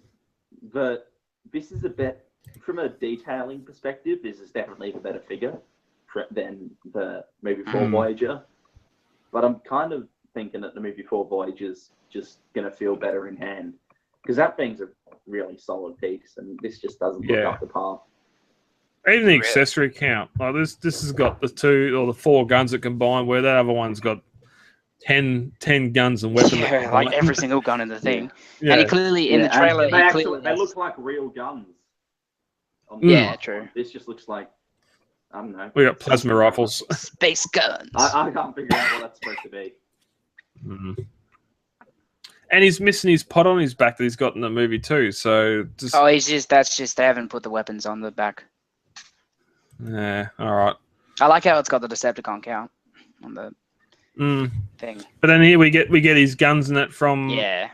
that this is a bit, from a detailing perspective, this is definitely the better figure than the movie 4 Voyager. But I'm kind of thinking that the movie 4 Voyager's just going to feel better in hand. Because that thing's a really solid piece, and this just doesn't look up the par. Even the accessory count, like this has got the 2 or the 4 guns that combine, where that other one's got 10 guns and weapons. that Yeah, like combine. every single gun in the thing. Yeah. And he clearly, in the and trailer, they look like real guns. On the Yeah, last true. one. This just looks like, I don't know. We got plasma rifles. Space guns. I can't figure out what that's supposed to be. And he's missing his pot on his back that he's got in the movie too. So just Oh, that's just they haven't put the weapons on the back. yeah, all right. I like how it's got the Decepticon count on the thing. But then here we get his guns in it from Yeah,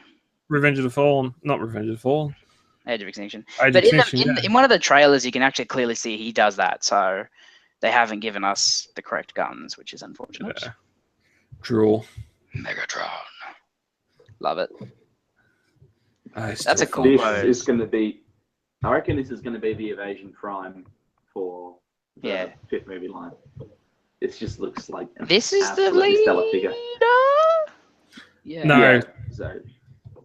Revenge of the Fallen, not Revenge of the Fallen. Age of Extinction. Age But of Extinction, in one of the trailers, you can actually clearly see he does that. So they haven't given us the correct guns, which is unfortunate. Yeah. Drool. Megatron. Love it. That's That's a cool This pose. is going to be, I reckon this is going to be the evasion prime for the 5th movie line. This just looks like an This is the absolutely leader. stellar figure. Yeah. No. Yeah, so,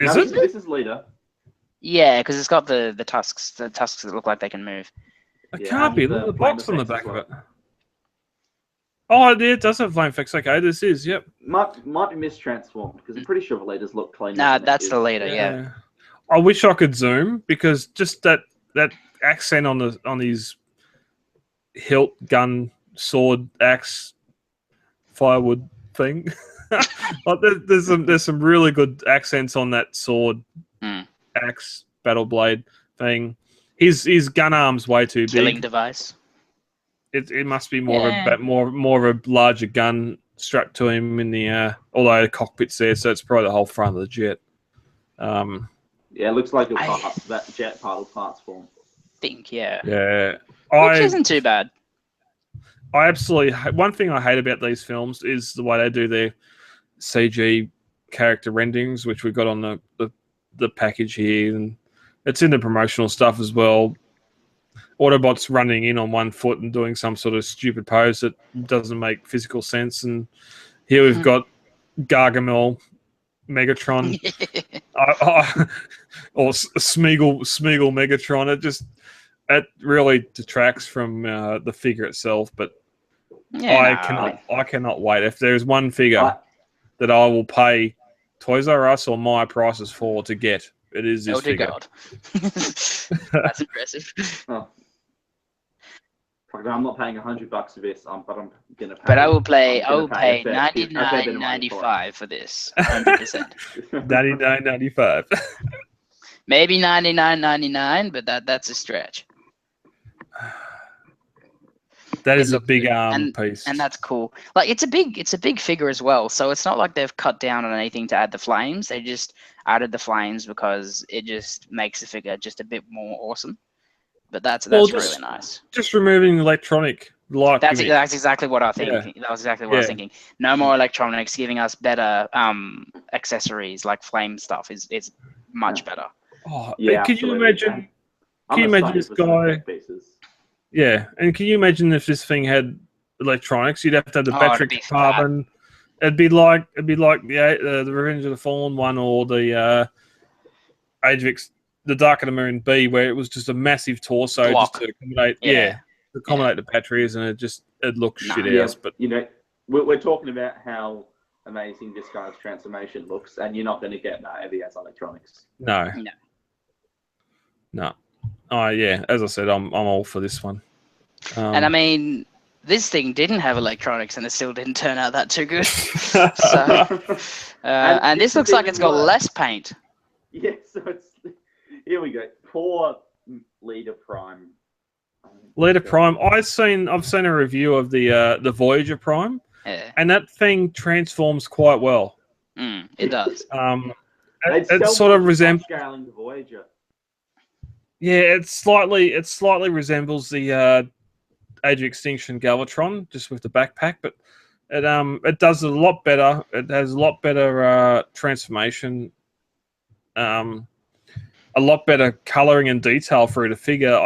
Is no, it? This is leader. Yeah, because it's got the tusks that look like they can move. It Yeah, can't be. and Look at the the box flame on the effects back as of it. Oh, yeah, it does have flame effects. Okay, this is, yep. Might be mistransformed because I'm pretty sure the leaders look clean. Nah, that's the leader. Yeah. I wish I could zoom because just that accent on his hilt, gun, sword, axe, firewood thing. Like there's some really good accents on that sword, axe, battle blade thing. His gun arm's way too Killing big. device. It must be more of a larger gun strapped to him in the although the cockpit's there, so it's probably the whole front of the jet. Yeah, it looks like that jet part will transform. Think, yeah. Yeah, Which isn't too bad. I absolutely. One thing I hate about these films is the way they do their CG character renderings, which we got on the package here, and it's in the promotional stuff as well. Autobots running in on one foot and doing some sort of stupid pose that doesn't make physical sense. And here we've got Gargamel, Megatron, or Smeagol Megatron. It really detracts from the figure itself. But I cannot wait. If there's one figure that I will pay Toys R Us or my prices for to get, it is this figure. God. That's impressive. Oh. I'm not paying $100 for this, but I'm gonna pay. But I will pay $99.95 for this. 100%. $99.95. Maybe $99.99, but that's a stretch. That is a big piece, and that's cool. Like it's a big figure as well. So it's not like they've cut down on anything to add the flames. They just added the flames because it just makes the figure just a bit more awesome. But that's really nice. Just removing electronic light. That's exactly what I think. Yeah. That was exactly what I was thinking. No more electronics, giving us better accessories like flame stuff is much better. Oh, yeah. Can you imagine? Can you imagine this guy? Yeah, and can you imagine if this thing had electronics? You'd have to have the battery carbon. It'd be like the Revenge of the Fallen one, or the Age of the Dark of the Moon B, where it was just a massive torso just to accommodate. To accommodate the batteries, and it looks shit ass. But we're talking about how amazing this guy's transformation looks, and you're not going to get that if he has electronics. No. Oh yeah, as I said, I'm all for this one. And I mean, this thing didn't have electronics, and it still didn't turn out that too good. So, and this looks like it's got less paint. Yeah, so here we go. Poor Leader Prime. I've seen a review of the Voyager Prime, and that thing transforms quite well. It does. It sort of resembles scaling the Voyager. Yeah, it slightly resembles the Age of Extinction Galvatron, just with the backpack, but it does a lot better. It has a lot better transformation, a lot better coloring and detail for the figure.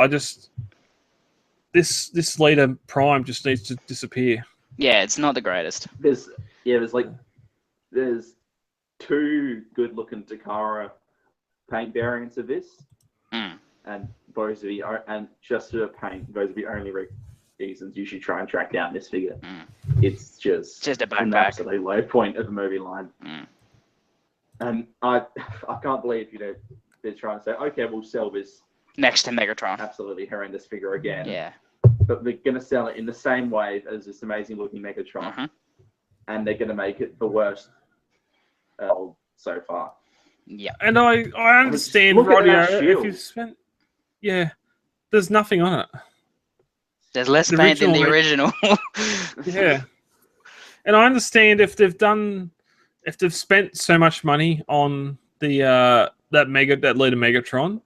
This Leader Prime just needs to disappear. Yeah, it's not the greatest. There's two good-looking Takara paint variants of this. And those are just for paint, those are the only reasons you should try and track down this figure. It's just a backpack. An absolute low point of the movie line. And I can't believe they're trying to say, okay, we'll sell this next to Megatron, absolutely horrendous figure again. Yeah, but they're going to sell it in the same way as this amazing looking Megatron, and they're going to make it the worst so far. Yeah, and I understand, Radio, if you've spent. Yeah, there's nothing on it. There's less paint than the original. Yeah, and I understand if they've spent so much money on the that Leader Megatron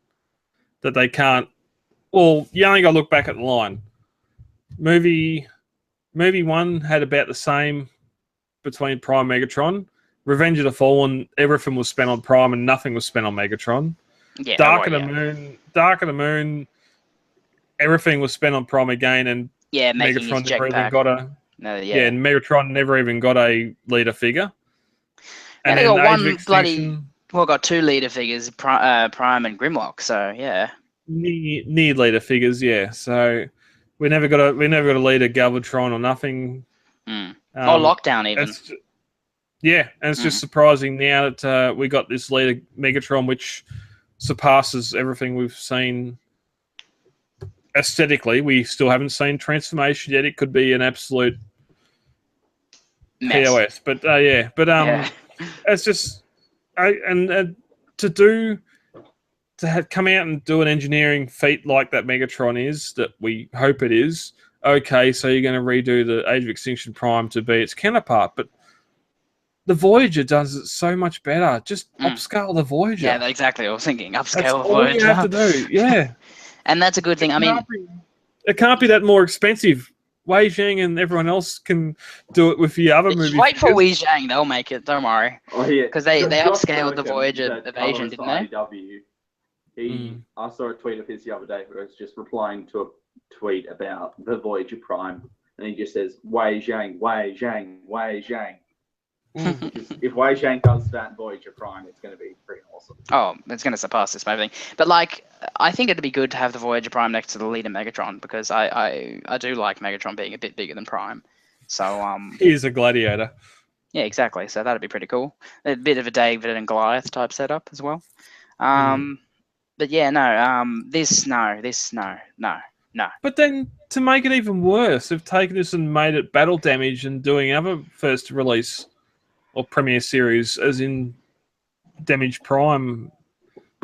that they can't. Well, you only got to look back at the line. Movie 1 had about the same between Prime and Megatron. Revenge of the Fallen, everything was spent on Prime and nothing was spent on Megatron. Yeah, Dark of the Moon, everything was spent on Prime again, and Megatron never even got and Megatron never even got a leader figure. And they got got two leader figures, Prime and Grimlock. So yeah, near leader figures. Yeah, so we never got a leader Galvatron or nothing. Or Lockdown even. And it's just surprising now that we got this leader Megatron, which surpasses everything we've seen aesthetically. We still haven't seen transformation yet. It could be an absolute mess. POS, but it's just to come out and do an engineering feat like that Megatron is, that we hope it is. Okay, so you're going to redo the Age of Extinction Prime to be its counterpart, but the Voyager does it so much better. Just upscale the Voyager. Yeah, exactly. I was thinking That's upscale all Voyager. you have to do. Yeah, And that's a good thing. I mean, it can't be that more expensive. Wei Zhang and everyone else can do it with the other movie. wait for Wei Zhang. They'll make it. Don't worry. Oh yeah, Because they Josh upscaled the Burkham, Voyager the evasion, colorist didn't for they? IDW. I saw a tweet of his the other day where it's just replying to a tweet about the Voyager Prime, and he just says Wei Zhang, Wei Zhang, Wei Zhang. If Wei Zhang does that in Voyager Prime, it's going to be pretty awesome. Oh, it's going to surpass this movie. But like, I think it'd be good to have the Voyager Prime next to the leader Megatron, because I do like Megatron being a bit bigger than Prime. So he's a gladiator. Yeah, exactly. So that'd be pretty cool. A bit of a David and Goliath type setup as well. But yeah, no. But then to make it even worse, they've taken this and made it battle damage and doing other first release or premiere series, as in Damage Prime.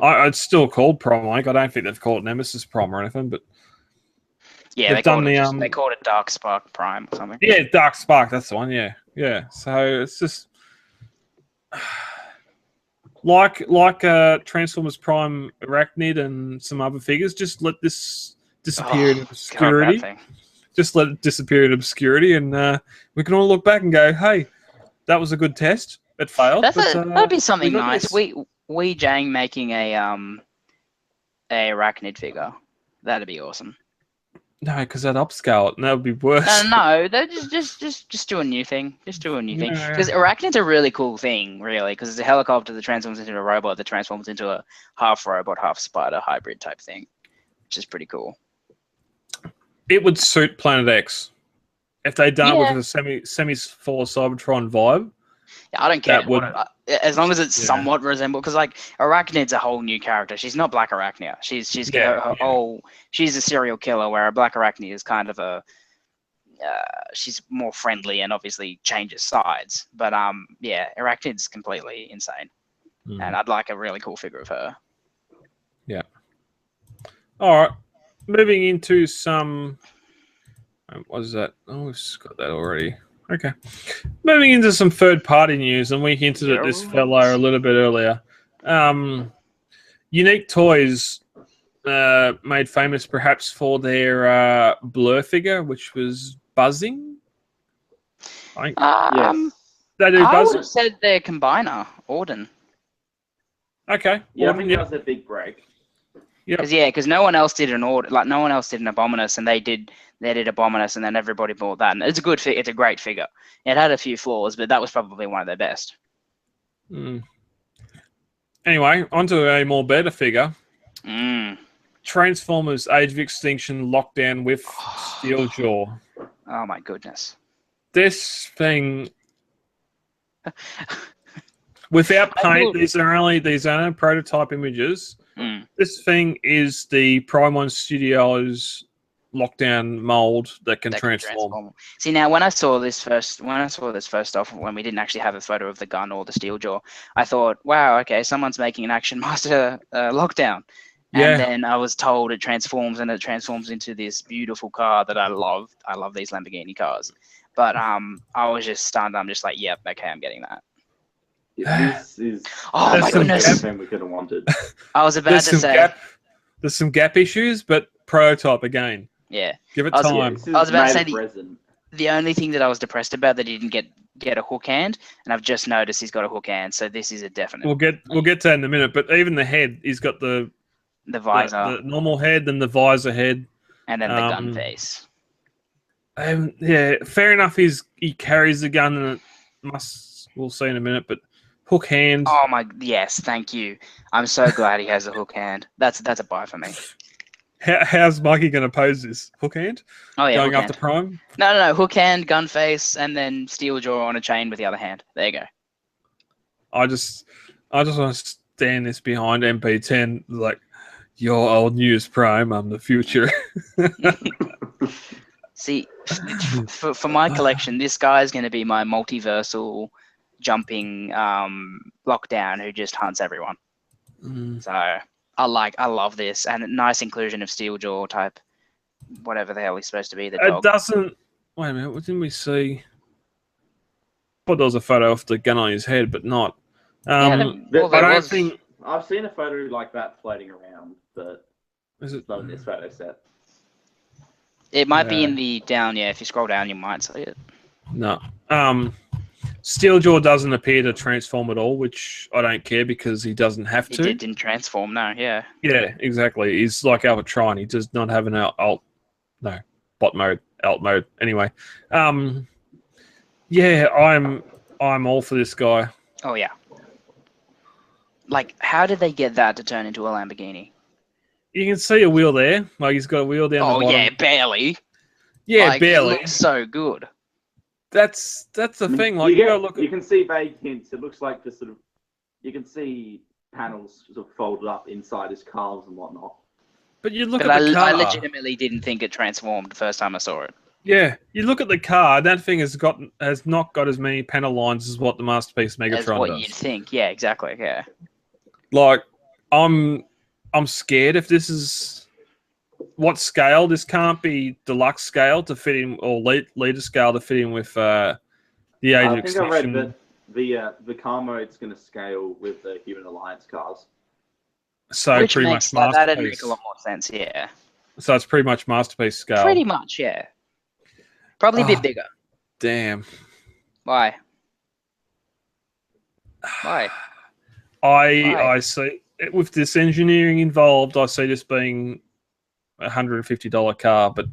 It's still called Prime. Like, I don't think they've called it Nemesis Prime or anything, but yeah, they called it Dark Spark Prime or something. Yeah, Dark Spark. That's the one. Yeah. So it's just like Transformers Prime Arachnid and some other figures. Just let this disappear in obscurity. God, just let it disappear in obscurity, and we can all look back and go, "Hey, that was a good test. It failed." That'd be something nice. Wei Zhang making a Arachnid figure. That'd be awesome. No, because that'd upscale it, and that would be worse. No, just do a new thing. Just do a new thing. Because Arachnid's a really cool thing, really, because it's a helicopter that transforms into a robot that transforms into a half robot, half spider hybrid type thing, which is pretty cool. It would suit Planet X if they'd done it with a semi-full Cybertron vibe. Yeah, I don't care. As long as it's somewhat resembled, because like Arachnid's a whole new character. She's not Black Arachnia. She's she's a serial killer, where a Black Arachnia is kind of a she's more friendly and obviously changes sides. But Arachnid's completely insane, and I'd like a really cool figure of her. Yeah. All right. Moving into some. What is that? Oh, we've got that already. Okay. Moving into some third-party news, and we hinted at this fellow a little bit earlier. Unique Toys, made famous perhaps for their Blur figure, which was buzzing. Yes. They do I buzzing. would have said their combiner, Auden. Okay. Yeah, I think that was a big break. Because no one else did no one else did an Abominus, and they did Abominus, and then everybody bought that. And it's a good it's a great figure. It had a few flaws, but that was probably one of their best. Anyway, onto a more better figure. Transformers Age of Extinction Lockdown with Steeljaw. Oh my goodness. This thing, without paint, these are only prototype images. This thing is the Prime One Studios Lockdown mold that can transform. See, now when I saw this first off, when we didn't actually have a photo of the gun or the Steeljaw, I thought, wow, okay, someone's making an Action Master Lockdown. And then I was told it transforms, and it transforms into this beautiful car that I love. I love these Lamborghini cars. But I was just stunned. I'm just like, yep, okay, I'm getting that. This is my goodness. Everything we could have wanted. I was about to say there's some gap issues, but prototype again. Yeah. Give it time. I was about to say the only thing that I was depressed about that he didn't get a hook hand, and I've just noticed he's got a hook hand, so this is a definite. We'll get to that in a minute, but even the head, he's got the visor, the normal head, then the visor head, and then the gun face. Fair enough. He carries the gun, and we'll see in a minute, but hook hand. Oh my, yes, thank you. I'm so glad he has a hook hand. That's a buy for me. How's Mikey going to pose this? Hook hand? Oh yeah, going after Prime? No. Hook hand, gun face, and then Steeljaw on a chain with the other hand. There you go. I just want to stand this behind MP10 like, your old news Prime. I'm the future. See, for my collection, this guy is going to be my multiversal jumping lockdown who just hunts everyone. So I love this, and a nice inclusion of Steeljaw type, whatever the hell he's supposed to be. The dog. It doesn't. Wait a minute. What didn't we see? thought there was a photo of the gun on his head, but not. Yeah, there I don't was- think. I've seen a photo like that floating around, but Is it? it's not in this photo set. It might be Yeah. in the down. Yeah, if you scroll down, you might see it. No. Steeljaw doesn't appear to transform at all, which I don't care because he doesn't have It to. didn't transform. No, yeah. Yeah, exactly. He's like Albatron. He does not have an bot mode, alt mode. Anyway, yeah, I'm all for this guy. Oh yeah. Like, how did they get that to turn into a Lamborghini? You can see a wheel there. Like he's got a wheel down the Oh bottom. yeah, barely. Yeah, Like, barely. It looks so good. That's the thing. Like you gotta look you at. can see vague hints. It looks like just sort of. You can see panels sort of folded up inside his calves and whatnot. But you look But at the car. I legitimately didn't think it transformed the first time I saw it. Yeah, you look at the car. That thing has not got as many panel lines as what the Masterpiece Megatron As what does. you'd think. Yeah, exactly. Yeah. Like, I'm scared if this is what scale. This can't be deluxe scale to fit in, or leader scale to fit in with the Age of I think I read Extinction. that the car mode's going to scale with the Human Alliance cars. So Which pretty makes much that'd Masterpiece. make a lot more sense. Yeah. So it's pretty much Masterpiece scale. Pretty much. Yeah. Probably a bit bigger. Damn. Why? Why? I see with this engineering involved. I see this being $150 car, but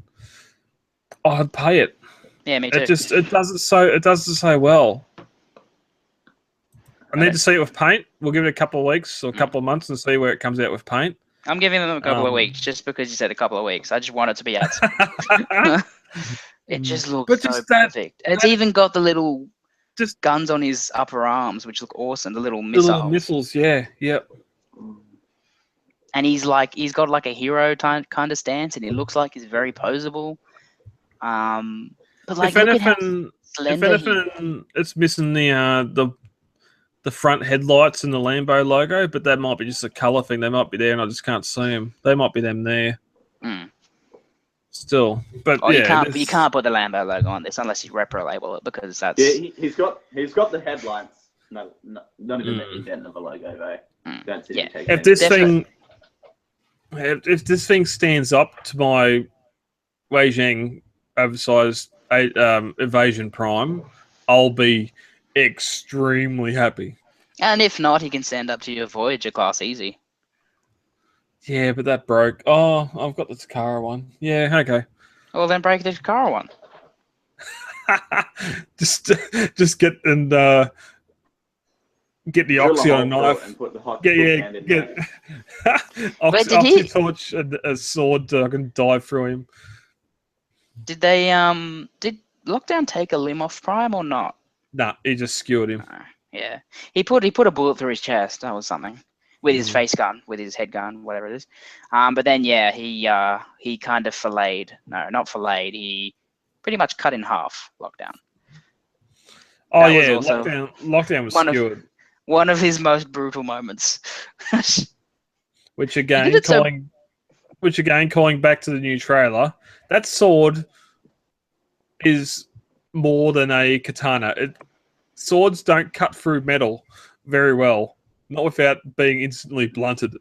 I'd pay it. Yeah, me too. It does it so well. I need to see it with paint. We'll give it a couple of weeks or a couple of months and see where it comes out with paint. I'm giving them a couple of weeks just because you said a couple of weeks. I just want it to be out. It just looks But so just that- perfect. And it's even got the little Just- guns on his upper arms, which look awesome. The little The missiles. little missiles, yeah. And he's got like a hero kind of stance, and he looks like he's very posable. But like, If look at how anything, slender he is. it's missing the front headlights and the Lambo logo, but that might be just a color thing. They might be there, and I just can't see them. They might be them there. Mm. Still, but Oh, yeah, you can't put the Lambo logo on this unless you repro label it because that's. Yeah, he's got the headlights. No, not even the indent of a logo though. Don't see Yeah. taking if this Definitely. thing, if this thing stands up to my Wei Zhang oversized Evasion Prime, I'll be extremely happy. And if not, he can stand up to your Voyager class easy. Yeah, but that broke. Oh, I've got the Takara one. Yeah, okay. Well, then break the Takara one. just get get the drill oxy a on a hole through it knife. and put the hot Get hand in there. Wait, did oxy he- torch and a sword so I can dive through him. Did they did Lockdown take a limb off Prime or not? Nah, he just skewered him. Yeah, he put a bullet through his chest. That was something with his face gun, with his head gun, whatever it is. But then yeah, he kind of filleted. No, not filleted. He pretty much cut in half Lockdown. Oh That was yeah, also lockdown was one of- skewered. One of his most brutal moments. Which did again, it so- calling back to the new trailer, that sword is more than a katana. Swords don't cut through metal very well, not without being instantly blunted.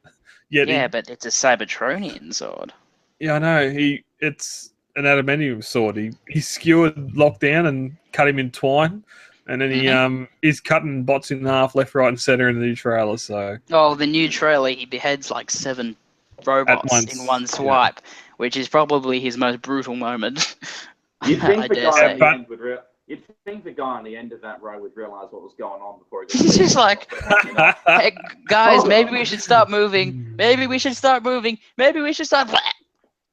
Yet Yeah, but it's a Cybertronian sword. yeah, I know. It's an adamantium sword. He skewered Lockdown and cut him in twine, and then he's cutting bots in half, left, right, and center in the new trailer. So Oh, the new trailer, he beheads like 7 robots once, in one swipe, which is probably his most brutal moment. You'd think I the dare guy say. at the end would you'd think the guy on the end of that row would realize what was going on before he got He's just like, hey, guys, Hold maybe on. we should stop moving. Maybe we should start moving. Maybe we should start.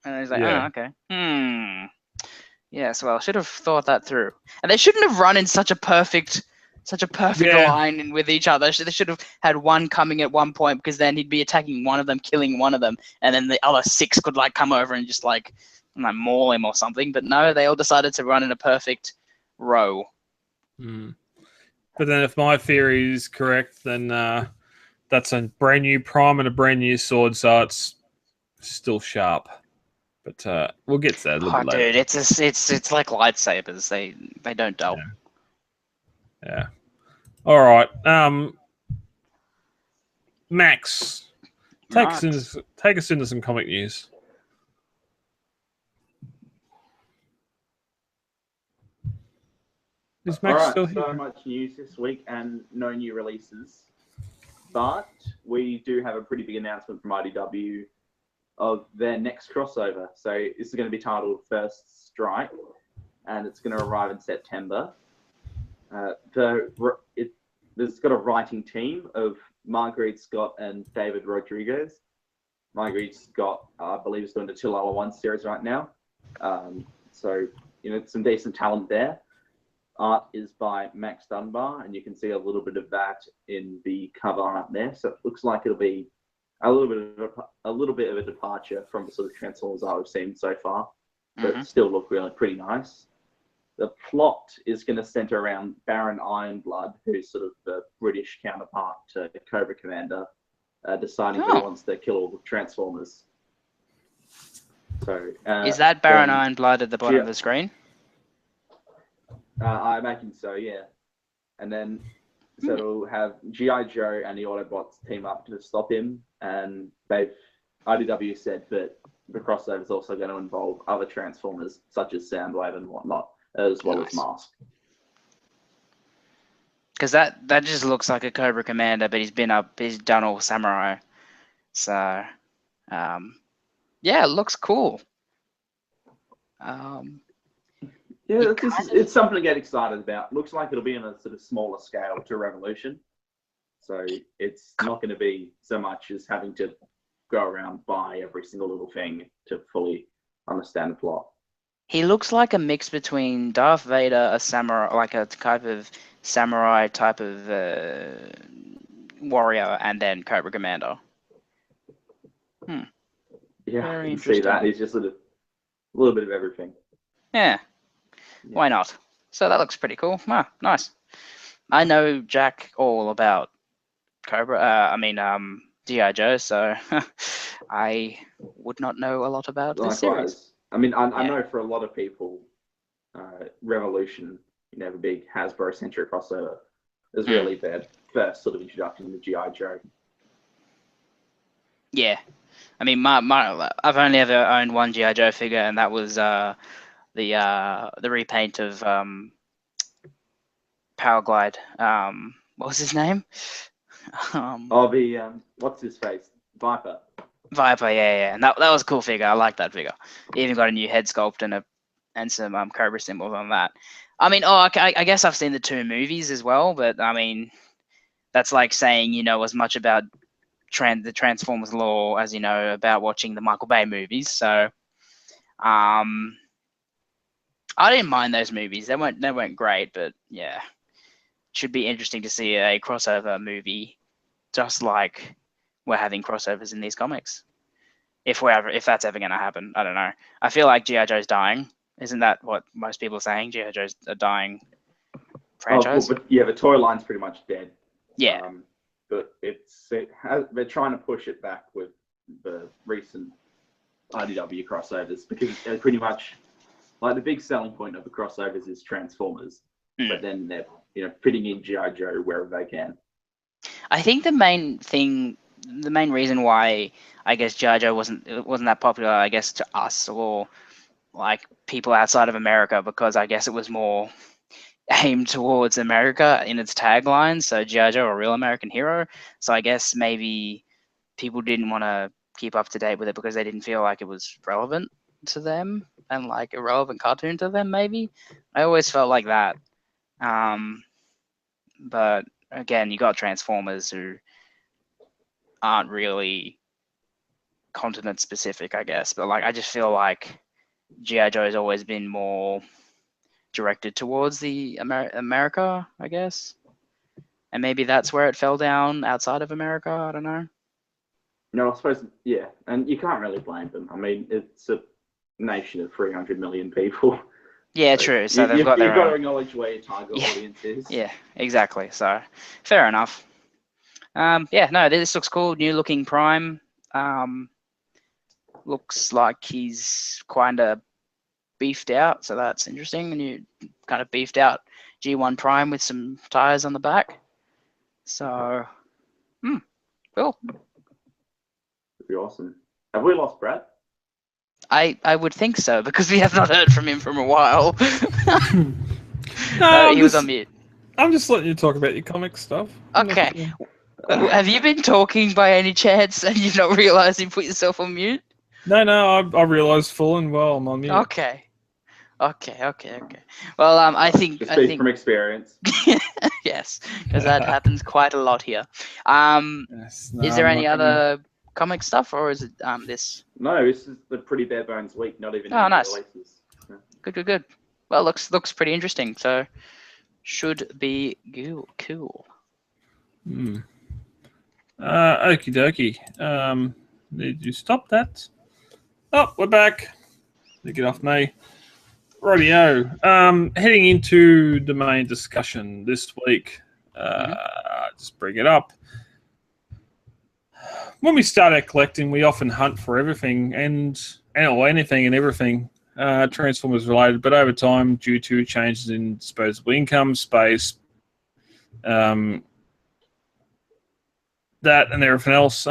And he's like, Yeah. oh, okay. Yes, well, I should have thought that through. And they shouldn't have run in such a perfect Yeah. line in with each other. They should have had one coming at one point because then he'd be attacking one of them, killing one of them, and then the other 6 could like come over and just like maul him or something. But no, they all decided to run in a perfect row. But then, if my theory is correct, then that's a brand new Prime and a brand new sword, so it's still sharp. But we'll get to that a little Oh, bit later. dude, it's like lightsabers. They don't dull. Yeah. All right. Max, take us into some comic news. Is Max All right, still here? so much news this week and no new releases. But we do have a pretty big announcement from IDW of their next crossover. So this is going to be titled First Strike, and it's going to arrive in September. There's got a writing team of Marguerite Scott and David Rodriguez. Marguerite Scott, I believe, is doing the Chilala 1 series right now. So, some decent talent there. Art is by Max Dunbar, and you can see a little bit of that in the cover art there. So it looks like it'll be a little bit of a departure from the sort of Transformers I've seen so far, but still look really pretty nice. The plot is going to center around Baron Ironblood, who's sort of the British counterpart to Cobra Commander, deciding that he wants to kill all the Transformers. So is that Baron Ironblood at the bottom of the screen? I imagine so, yeah. And then, so it'll have G.I. Joe and the Autobots team up to stop him. And IDW said that the crossover is also going to involve other Transformers, such as Soundwave and whatnot, as well as Mask. Because that just looks like a Cobra Commander, but he's done all samurai. So, yeah, it looks cool. Yeah, it's something to get excited about. Looks like it'll be on a sort of smaller scale to Revolution. So it's not going to be so much as having to go around buy every single little thing to fully understand the plot. He looks like a mix between Darth Vader, a samurai, like a type of samurai type of warrior, and then Cobra Commander. Yeah, Very I can see that. He's just sort of a little bit of everything. Yeah. Why not? So that looks pretty cool. Ah, nice. I know Jack all about G.I. Joe, so I would not know a lot about this series. I mean, I know for a lot of people, Revolution, the big Hasbro-centric crossover, is really their first sort of introduction to G.I. Joe. Yeah. I mean, I've only ever owned one G.I. Joe figure, and that was the repaint of Powerglide. What was his name? What's his face? Viper. Viper, yeah, and that was a cool figure. I like that figure. He even got a new head sculpt and some Cobra symbols on that. I mean, I guess I've seen the 2 movies as well, but I mean, that's like saying as much about the Transformers lore as you know about watching the Michael Bay movies. So, I didn't mind those movies. They weren't great, but yeah, should be interesting to see a crossover movie, just like we're having crossovers in these comics. If that's ever going to happen, I don't know. I feel like G.I. Joe's dying. Isn't that what most people are saying? G.I. Joe's a dying franchise. But yeah, the toy line's pretty much dead. Yeah. But they're trying to push it back with the recent IDW crossovers because they're pretty much like the big selling point of the crossovers is Transformers, but then they're fitting in G.I. Joe wherever they can. I think the main reason why I guess G.I. Joe wasn't that popular, I guess, to us or like people outside of America, because I guess it was more aimed towards America in its tagline. So G.I. Joe, a real American hero. So I guess maybe people didn't want to keep up to date with it because they didn't feel like it was relevant to them and like a relevant cartoon to them. Maybe I always felt like that. But again, you got Transformers who aren't really continent specific, I guess. But like, I just feel like G.I. Joe has always been more directed towards the America, I guess. And maybe that's where it fell down outside of America. I don't know. No, I suppose, yeah. And you can't really blame them. I mean, it's a nation of 300 million people. Yeah, true. So you've got to acknowledge where your target audience is. Yeah, exactly. So fair enough. This looks cool. New looking Prime. Looks like he's kind of beefed out, so that's interesting. And you kind of beefed out G1 Prime with some tires on the back. So, cool. It'd be awesome. Have we lost Brad? I would think so, because we have not heard from him from a while. No, He was on mute. I'm just letting you talk about your comic stuff. Okay. Have you been talking by any chance and you've not realised you put yourself on mute? No, I realised full and well I'm on mute. Okay. Well, I think from experience. yes, because that happens quite a lot here. Yes, Is there any other comic stuff, or is it this? No, this is the pretty bare bones week. Not even. Oh, nice. Releases. Yeah. Good. Well, looks pretty interesting. So should be cool. Okie dokie. Did you stop that? Oh, we're back. Get off me. Rightio. Heading into the main discussion this week. Just bring it up. When we start out collecting, we often hunt for everything or anything and everything Transformers related. But over time, due to changes in disposable income, space, that and everything else,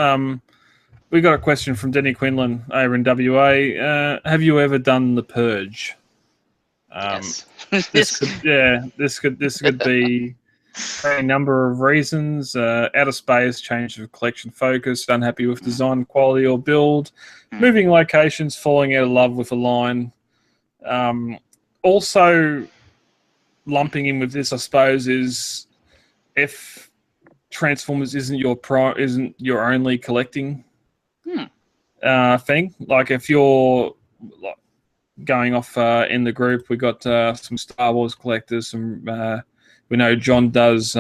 we got a question from Denny Quinlan over in WA. Have you ever done the Purge? Yes. This could be a number of reasons. Out of space, change of collection focus, unhappy with design, quality, or build, moving locations, falling out of love with a line. Also, lumping in with this, I suppose, is if Transformers isn't your only collecting thing. Like if you're going off in the group, we got some Star Wars collectors. Some we know John does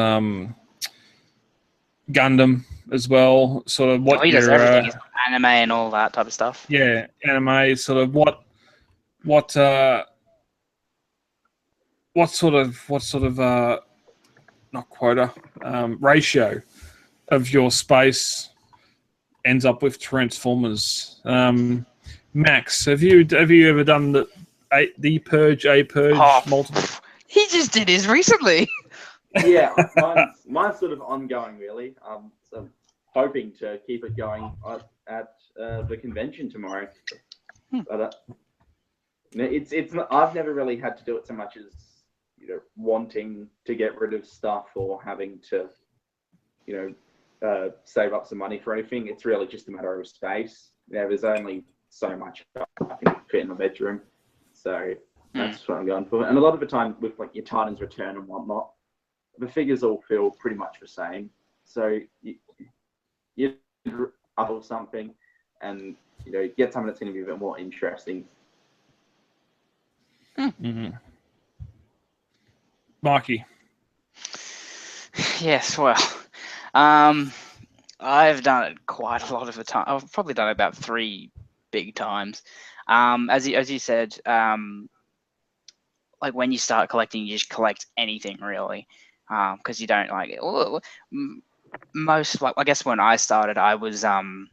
Gundam as well. Sort of what he does everything. He's anime and all that type of stuff. Yeah, anime. Sort of what sort of not quota ratio of your space ends up with Transformers. Max, have you ever done the Purge, multiple? He just did his recently. Yeah, mine's sort of ongoing, really. So I'm hoping to keep it going at the convention tomorrow. But it's not, I've never really had to do it so much as wanting to get rid of stuff or having to save up some money for anything. It's really just a matter of space. There's only so much I can fit in my bedroom, so that's what I'm going for. And a lot of the time with like your Titan's Return and whatnot, the figures all feel pretty much the same. So you up something and get something that's going to be a bit more interesting. Mikey. Yes, well, I've done it quite a lot of the time. I've probably done it about 3 big times. As you said, like when you start collecting, you just collect anything really, because you don't like it. Most, like, I guess when I started, I was younger,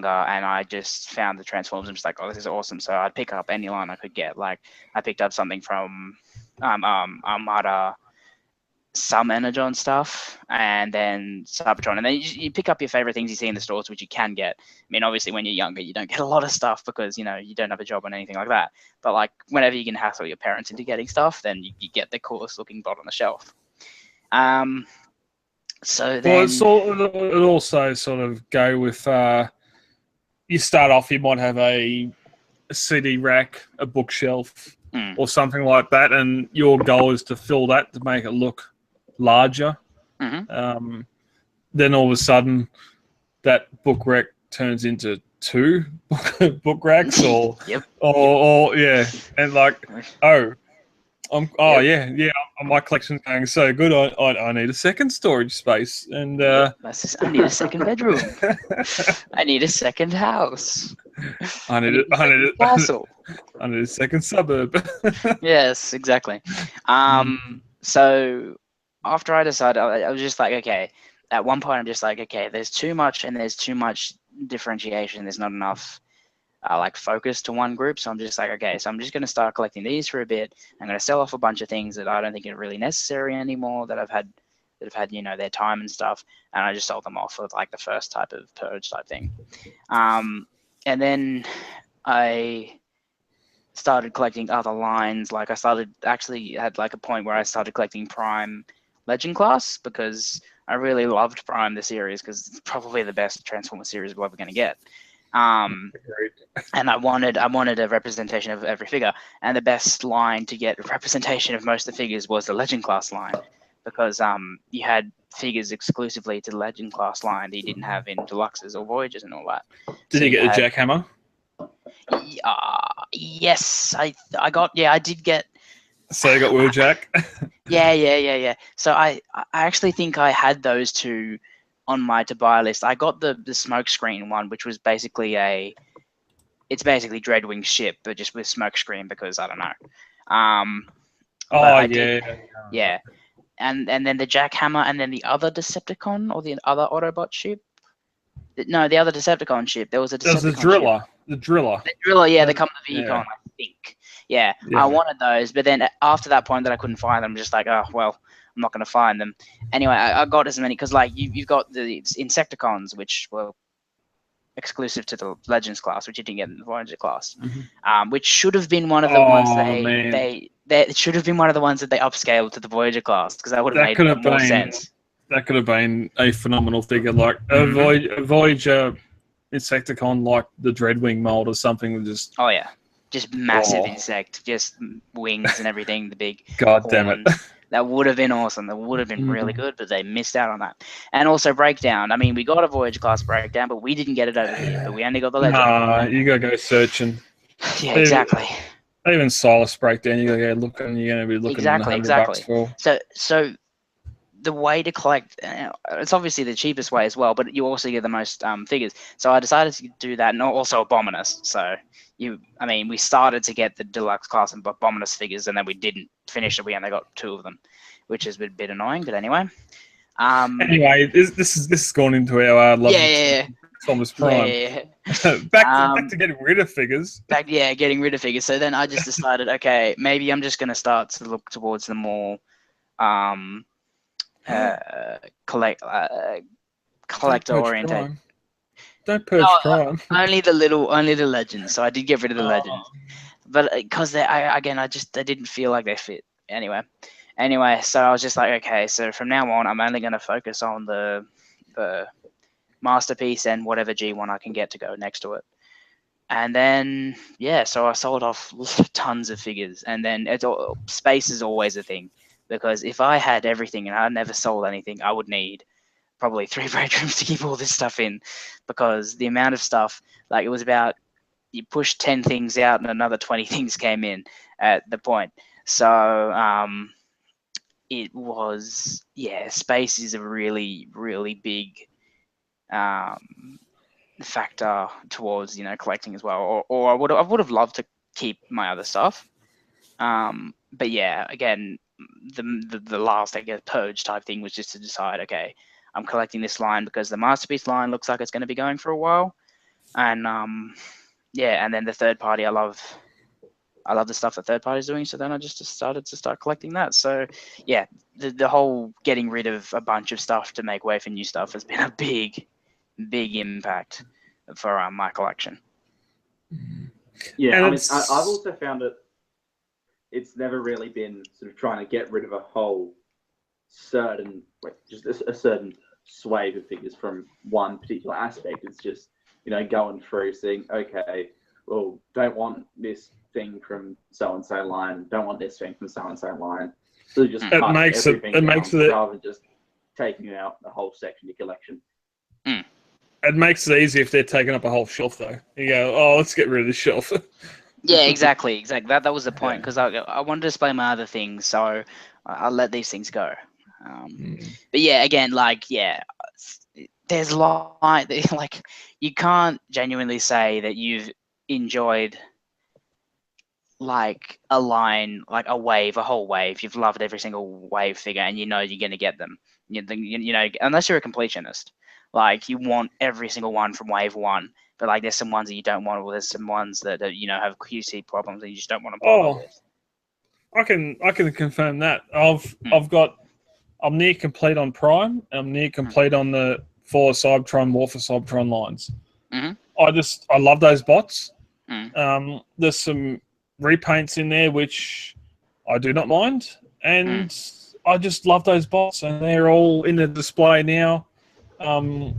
and I just found the Transformers and just like, oh, this is awesome. So I'd pick up any line I could get. Like I picked up something from Armada, some Energon stuff, and then Cybertron, and then you pick up your favorite things you see in the stores, which you can get. I mean, obviously when you're younger, you don't get a lot of stuff because you don't have a job or anything like that. But like whenever you can hassle your parents into getting stuff, then you get the coolest looking bot on the shelf. So then, it also sort of go with you start off, you might have a CD rack, a bookshelf, or something like that, and your goal is to fill that to make it look larger. Then all of a sudden, that book rack turns into 2 book racks, or yeah, and like my collection's going so good. I need a second storage space, and I need a second bedroom. I need a second house. I need a castle. I need a second suburb. Yes, exactly. So after I decided, I was just like, okay. At one point, I'm just like, okay, there's too much, and there's too much differentiation. There's not enough like focused to one group. So I'm just like, okay, so I'm just going to start collecting these for a bit. I'm going to sell off a bunch of things that I don't think are really necessary anymore, that have had their time and stuff, and I just sold them off for like the first type of purge type thing. And then I started collecting other lines. Like I had like a point where I started collecting Prime Legend class, because I really loved Prime the series, because it's probably the best Transformer series we're ever going to get. And I wanted a representation of every figure, and the best line to get a representation of most of the figures was the Legend class line, because you had figures exclusively to the Legend class line that you didn't have in Deluxes or Voyages and all that. Did you get the jackhammer? Yes, I did get. So you got Wheeljack? Yeah. So I actually think I had those two on my to buy list. I got the smoke screen one, which was basically it's basically Dreadwing's ship, but just with smoke screen, because I don't know. Yeah. And then the jackhammer, and then the other Decepticon, or the other Autobot ship. No, the other Decepticon ship. There was a Decepticon There's the driller. Ship. The driller. The driller, yeah, they come with the Econ, Yeah. I think. Yeah, I wanted those, but then after that point that I couldn't find them, I'm just like, oh, well, I'm not going to find them. Anyway, I got as many, because like you've got the Insecticons, which were exclusive to the Legends class, which you didn't get in the Voyager class, which should have been one of the ones it should have been one of the ones that they upscaled to the Voyager class, because that would have made more sense. That could have been a phenomenal figure, like a Voyager Insecticon, like the Dreadwing mold or something. Just massive insect, just wings and everything. The big God damn it! That would have been awesome. That would have been really good, but they missed out on that. And also Breakdown. I mean, we got a Voyager class Breakdown, but we didn't get it over here. But we only got the Legend. You gotta go searching. Yeah, exactly. Even Silas Breakdown, you gotta go looking. You're gonna be looking $100 for. So the way to collect, it's obviously the cheapest way as well, but you also get the most figures. So I decided to do that, and also Abominus. So we started to get the deluxe class and Abominus figures, and then we didn't finish it. We only got 2 of them, which is a bit annoying. But anyway. This is gone into our love. Thomas Prime. Yeah. Back to getting rid of figures. Getting rid of figures. So then I just decided, okay, maybe I'm just going to start to look towards the more collector oriented. Don't purge Prime. Only the Legends. So I did get rid of the Legends, but because I didn't feel like they fit. Anyway, so I was just like, okay, so from now on, I'm only going to focus on the Masterpiece and whatever G1 I can get to go next to it. And then so I sold off tons of figures, and then space is always a thing, because if I had everything and I never sold anything, I would need probably 3 bedrooms to keep all this stuff in, because the amount of stuff, like it was about, you pushed 10 things out and another 20 things came in at the point. So it was, space is a really, really big factor towards collecting as well. Or I would have loved to keep my other stuff. But again, the last, I guess, purge type thing was just to decide, okay, I'm collecting this line because the Masterpiece line looks like it's going to be going for a while, and and then the third party, I love the stuff the third party is doing. So then I just started to start collecting that. So the whole getting rid of a bunch of stuff to make way for new stuff has been a big impact for my collection. Yeah, I've also found it's never really been sort of trying to get rid of a whole certain, just a certain swathe of figures from one particular aspect. It's just, going through, seeing, okay, well, don't want this thing from so-and-so line, don't want this thing from so-and-so line. So just it makes it rather than just taking out the whole section of your collection. It makes it easy if they're taking up a whole shelf, though. You go, oh, let's get rid of this shelf. Yeah, exactly. That was the point, because I wanted to display my other things, so I'll let these things go. But again, there's you can't genuinely say that you've enjoyed a line, a wave, a whole wave. You've loved every single wave figure, and you're going to get them. Unless you're a completionist, you want every single one from wave 1, but like there's some ones that you don't want, or there's some ones that have QC problems and you just don't want to bother Oh, with. I can confirm that. I'm near complete on Prime. I'm near complete on the 4 Cybertron, War for Cybertron lines. Mhm. I love those bots. Mm. There's some repaints in there which I do not mind, and I just love those bots, and they're all in the display now. I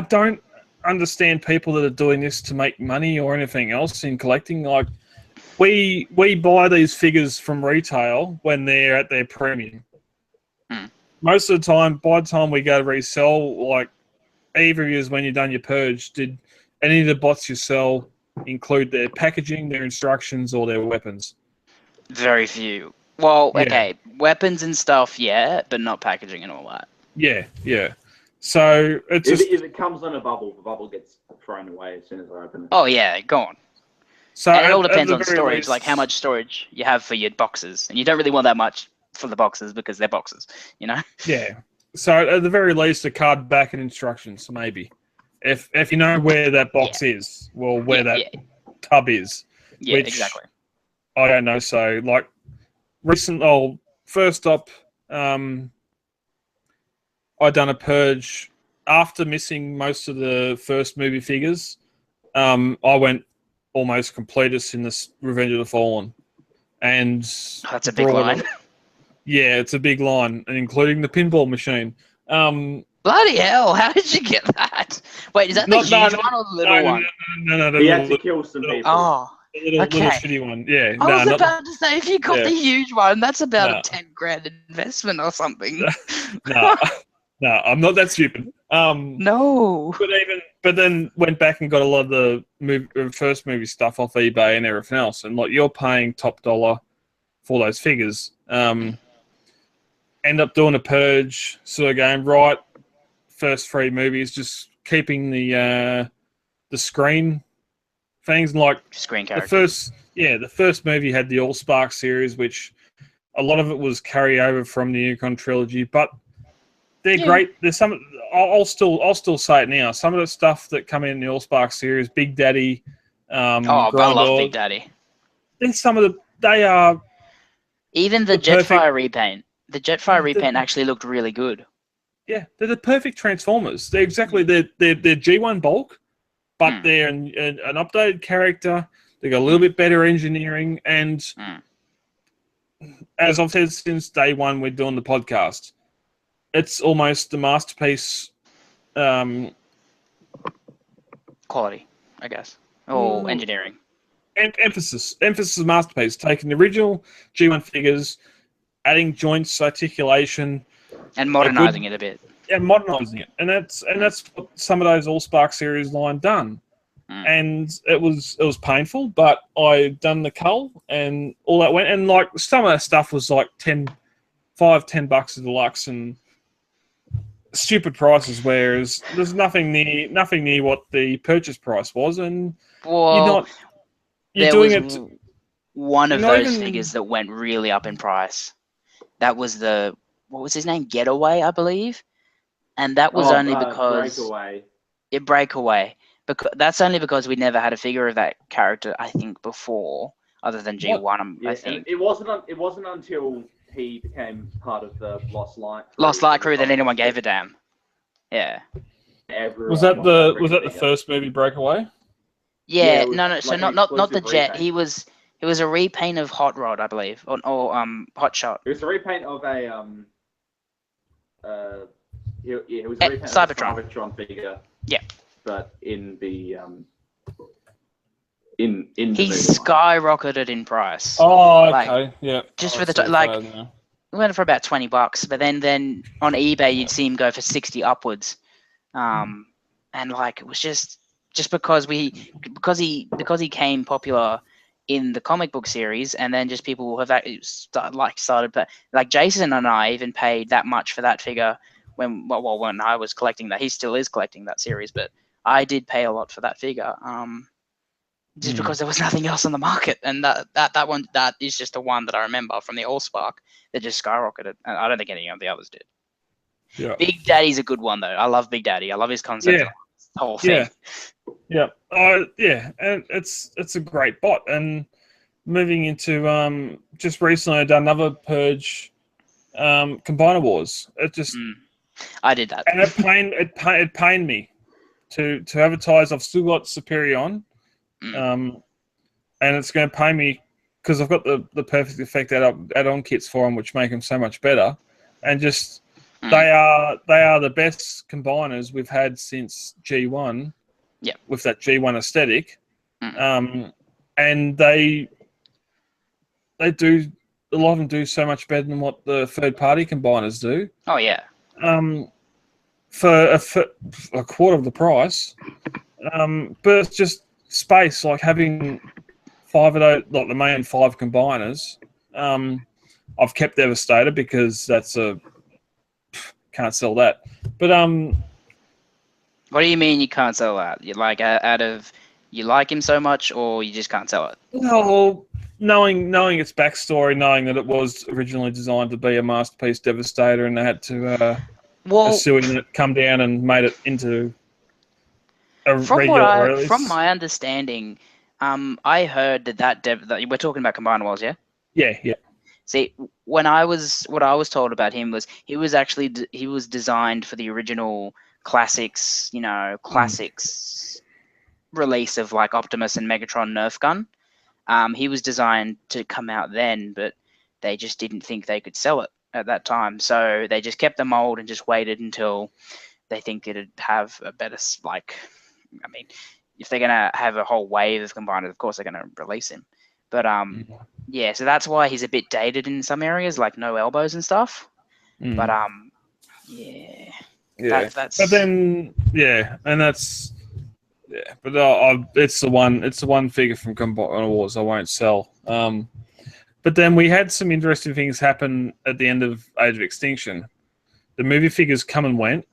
don't understand people that are doing this to make money or anything else in collecting. Like, we buy these figures from retail when they're at their premium. Most of the time, by the time we go to resell, like either of you, when you've done your purge, did any of the bots you sell include their packaging, their instructions, or their weapons? Very few. Well, Yeah. okay, weapons and stuff, yeah, but not packaging and all that. Yeah. So it's If just, it comes on a bubble, the bubble gets thrown away as soon as I open it. Oh yeah, go on. so And it all at depends the on very storage, least- like how much storage you have for your boxes, and you don't really want that much for the boxes because they're boxes, Yeah. So at the very least, a card back and instructions, maybe. If you know where that box is, well, where that tub is. Yeah, which exactly. I don't know. So, like, first up, I done a purge after missing most of the first movie figures. I went almost completist in this Revenge of the Fallen, and That's a big line. Yeah, it's a big line, and including the pinball machine. Bloody hell! How did you get that? Wait, is that the huge one or the little one? No. He had to kill some people. Oh, little okay. shitty one. Yeah. I was about to say, if you got Yeah. the huge one, that's about Nah. a 10 grand investment or something. No, I'm not that stupid. No. But then went back and got a lot of the first movie stuff off eBay and everything else, and like you're paying top dollar for those figures. End up doing a purge sort of game, right? First 3 movies, just keeping the screen things, like Screen characters. the first movie had the Allspark series, which a lot of it was carryover from the Yukon trilogy, but they're great. There's some. I'll still say it now. Some of the stuff that come in the Allspark series, Big Daddy, I love Big Daddy. Then they are Even the Jetfire repaint. The Jetfire repaint actually looked really good. Yeah, they're the perfect Transformers. They're exactly they're G1 bulk, but they're an updated character. They got a little bit better engineering, and as I've said since day one, we're doing the podcast. It's almost the masterpiece. Quality, I guess, or engineering. Emphasis masterpiece. Taking the original G1 figures, adding joints, articulation, and modernizing it a bit. Yeah, modernizing it, and that's what some of those Allspark series line done. And it was painful, but I done the cull and all that went, and like some of that stuff was like $10 a deluxe and stupid prices, whereas there's nothing near what the purchase price was, and you're doing it. One of those figures that went really up in price. That was what was his name? Getaway, I believe, and that was only because Breakaway. Because that's only because we never had a figure of that character, I think, before, other than G1. I think it wasn't until he became part of the Lost Light crew that anyone gave a damn. Yeah. Was that the first movie, Breakaway? Yeah. No. So not the Jet. He was a repaint of Hot Rod, I believe, or Hot Shot. It was a repaint of a it was a repaint Cybertron. of a Cybertron figure. Yeah. But in the in the he skyrocketed in price. Oh, okay, yeah. Just for the we went for about $20, but then on eBay you'd see him go for 60 upwards, and like it was just because he came popular in the comic book series, and then just people have started, but like Jason and I even paid that much for that figure when I was collecting that. He still is collecting that series, but I did pay a lot for that figure, just because there was nothing else on the market, and that is just the one that I remember from the Allspark that just skyrocketed, and I don't think any of the others did. Yeah. Big Daddy's a good one though. I love Big Daddy. I love his concept. Yeah. The whole thing. Yeah. Yeah. And it's a great bot. And moving into just recently, I done another Purge Combiner Wars. It just I did that. and it pained me to advertise. I've still got Superion, and it's going to pain me because I've got the perfect effect add-on kits for them, which make them so much better, and just they are the best combiners we've had since G1. Yeah, with that G1 aesthetic, and they do a lot of them do so much better than what the third-party combiners do. Oh yeah. For a quarter of the price, but it's just space. Like having 5 of those, like the main 5 combiners. I've kept Devastator because that's can't sell that. But what do you mean you can't sell that? You like you like him so much, or you just can't sell it? Well, knowing its backstory, knowing that it was originally designed to be a masterpiece Devastator, and they had to Assyrian it come down and made it into a regular release. From my understanding, I heard that we're talking about Combiner Wars, yeah? Yeah. See, what I was told about him was he was designed for the original classics, release of like Optimus and Megatron Nerf gun. He was designed to come out then, but they just didn't think they could sell it at that time. So they just kept the mold and just waited until they think it'd have a better, if they're going to have a whole wave of combiners, of course they're going to release him. But yeah, so that's why he's a bit dated in some areas, like no elbows and stuff. But yeah. That's. But then and that's but it's the one figure from Combiner Wars I won't sell. But then we had some interesting things happen at the end of Age of Extinction. The movie figures come and went.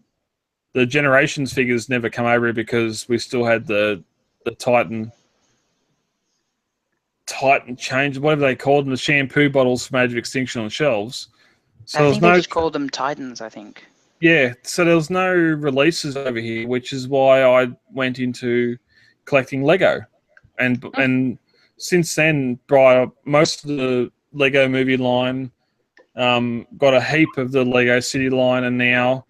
The Generations figures never come over because we still had the Titan change, whatever they called them, the shampoo bottles from Age of Extinction on shelves. So I think they just called them Titans, I think. Yeah, so there was no releases over here, which is why I went into collecting Lego. And since then, most of the Lego movie line, got a heap of the Lego City line, and now,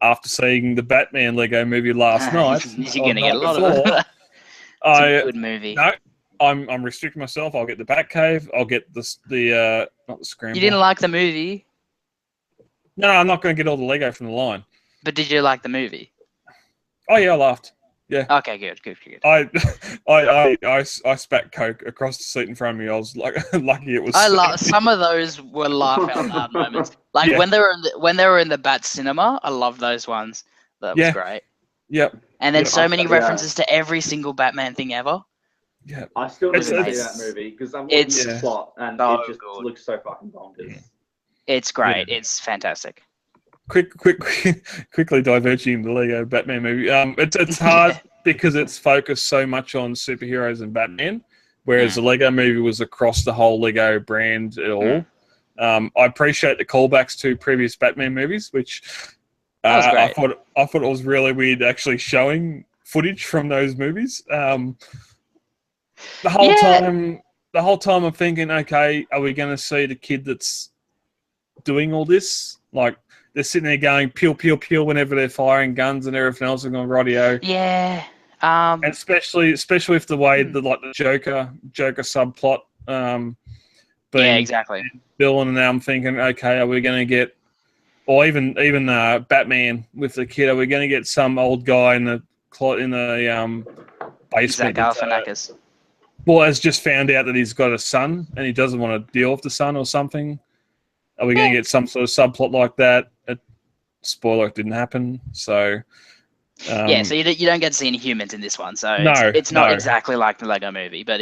after seeing the Batman Lego movie last night, you're going to get a lot of it. It's a good movie. No, I'm restricting myself. I'll get the Batcave. I'll get the not the Scramble. You didn't like the movie? No, I'm not going to get all the Lego from the line. But did you like the movie? Oh yeah, I laughed. Yeah. Okay, good. I spat Coke across the seat in front of me. I was like, lucky it was. Some of those were laugh out loud moments. Like when they were in the Bat Cinema, I love those ones. That was great. Yep. And then so many references to every single Batman thing ever. Yeah. I still need to see that movie because I'm watching the plot and it just looks so fucking bonkers. It's great. Yeah. It's fantastic. Quickly diverging the Lego Batman movie. It's hard because it's focused so much on superheroes and Batman, whereas the Lego movie was across the whole Lego brand at all. I appreciate the callbacks to previous Batman movies, which I thought it was really weird actually showing footage from those movies. The whole time I'm thinking, okay, are we going to see the kid that's doing all this? Like, they're sitting there going pew pew pew whenever they're firing guns and everything else and going radio. Yeah. And especially with the way the Joker subplot being exactly. Bill, and now I'm thinking, okay, are we going to get, or even Batman with the kid? Are we going to get some old guy in the basement? Zach Galifianakis. Well, has just found out that he's got a son and he doesn't want to deal with the son or something. Are we going to get some sort of subplot like that? Spoiler, it didn't happen. So so you don't get to see any humans in this one. So it's not exactly like the Lego movie, but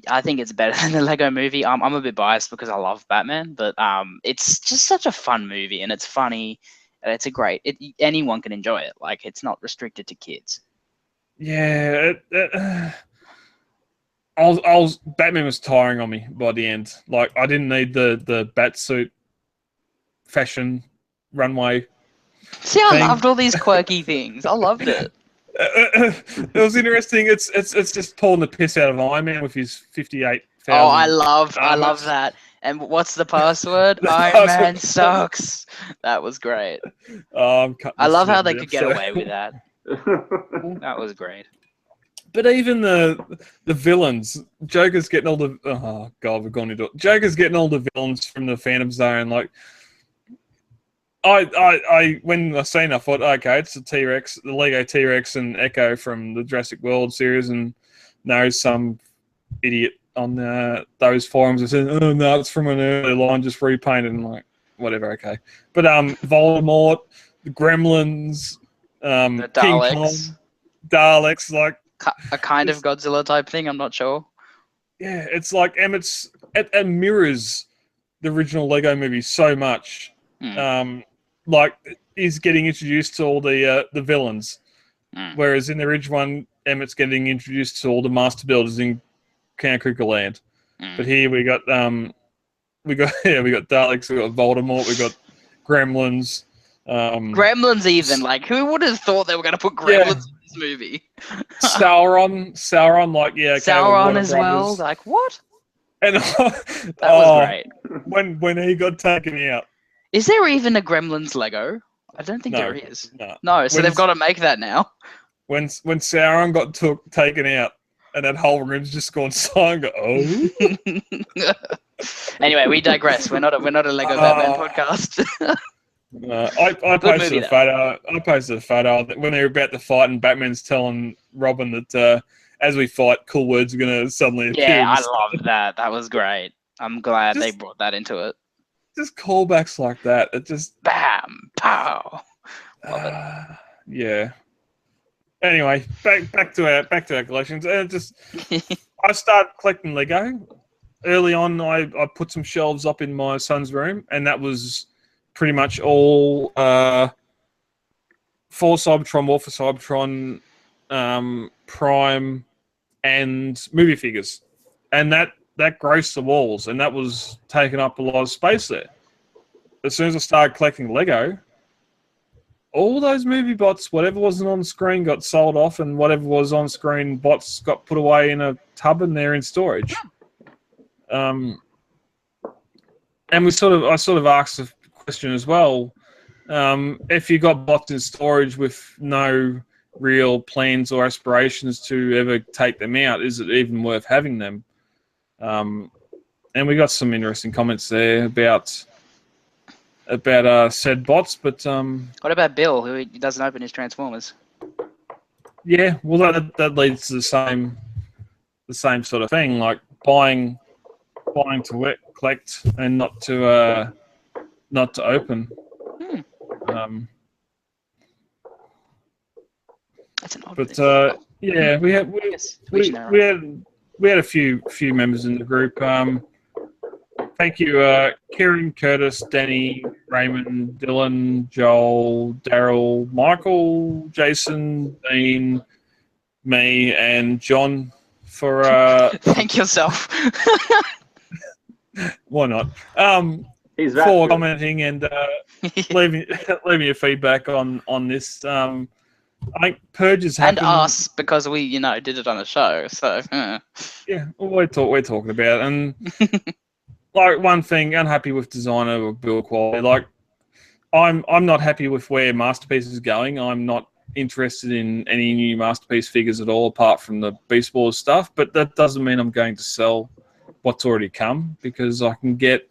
I think it's better than the Lego movie. I'm a bit biased because I love Batman, but it's just such a fun movie and it's funny. It's anyone can enjoy it. Like, it's not restricted to kids. Yeah. Batman was tiring on me by the end. Like, I didn't need the bat suit fashion runway. See, I thing. loved all these quirky things. I loved it. It was interesting. It's just pulling the piss out of Iron Man with his 58,000. Oh, I love that. And what's the password? The Iron password. Man sucks. That was great. I'm cutting I this love how bit they out, could get so- away with that. That was great. But even the villains, Joker's getting all the oh god, we've gone into it. Joker's getting all the villains from the Phantom Zone. Like, I when I seen, I thought, okay, it's the T-Rex, the Lego T-Rex and Echo from the Jurassic World series, and no, some idiot on those forums that said, oh no, it's from an earlier line, just repainted, and like, whatever, okay. But Voldemort, the Gremlins, The King Daleks. Kong, Daleks, like. A kind of Godzilla type thing. I'm not sure. Yeah, it's like it mirrors the original Lego movie so much. Like he's getting introduced to all the villains, whereas in the original one, Emmett's getting introduced to all the master builders in Count Cuckoo Land. But here we got we got Daleks, we got Voldemort, we got Gremlins. Gremlins, even like, who would have thought they were going to put Gremlins in this movie? Sauron, like okay, Sauron as well. Like what? And that was great. When he got taken out. Is there even a Gremlins Lego? I don't think there is. No, so they've got to make that now. When Sauron got taken out, and that whole room's just gone silent. Anyway, we digress. We're not a Lego Batman podcast. I posted a photo. I posted a photo that when they were about to fight, and Batman's telling Robin that as we fight, cool words are going to suddenly appear. Yeah, I loved that. That was great. I'm glad they brought that into it. Just callbacks like that. It just bam, pow. Love it. Yeah. Anyway, back to our collections. I started collecting Lego. Early on, I put some shelves up in my son's room, and that was pretty much all for Cybertron, War for Cybertron, Prime, and movie figures. And that grossed the walls, and that was taking up a lot of space there. As soon as I started collecting Lego, all those movie bots, whatever wasn't on screen got sold off, and whatever was on screen bots got put away in a tub, and they're in storage. And I sort of asked a question as well. If you got bots in storage with no real plans or aspirations to ever take them out, is it even worth having them? And we got some interesting comments there about said bots, but what about Bill, who doesn't open his Transformers? Yeah, well, that leads to the same sort of thing, like buying to collect and not to open. That's an odd but thing. yeah, we had a few members in the group. Thank you, Kieran, Curtis, Danny, Raymond, Dylan, Joel, Daryl, Michael, Jason, Dean, me, and John for thank yourself. Why not? He's for commenting and leaving your feedback on this. I think Purge has happened. And us, because we did it on a show. So yeah, we're talking about it. And like one thing, unhappy with designer or build quality. Like I'm not happy with where Masterpiece is going. I'm not interested in any new Masterpiece figures at all, apart from the Beast Wars stuff. But that doesn't mean I'm going to sell what's already come, because I can get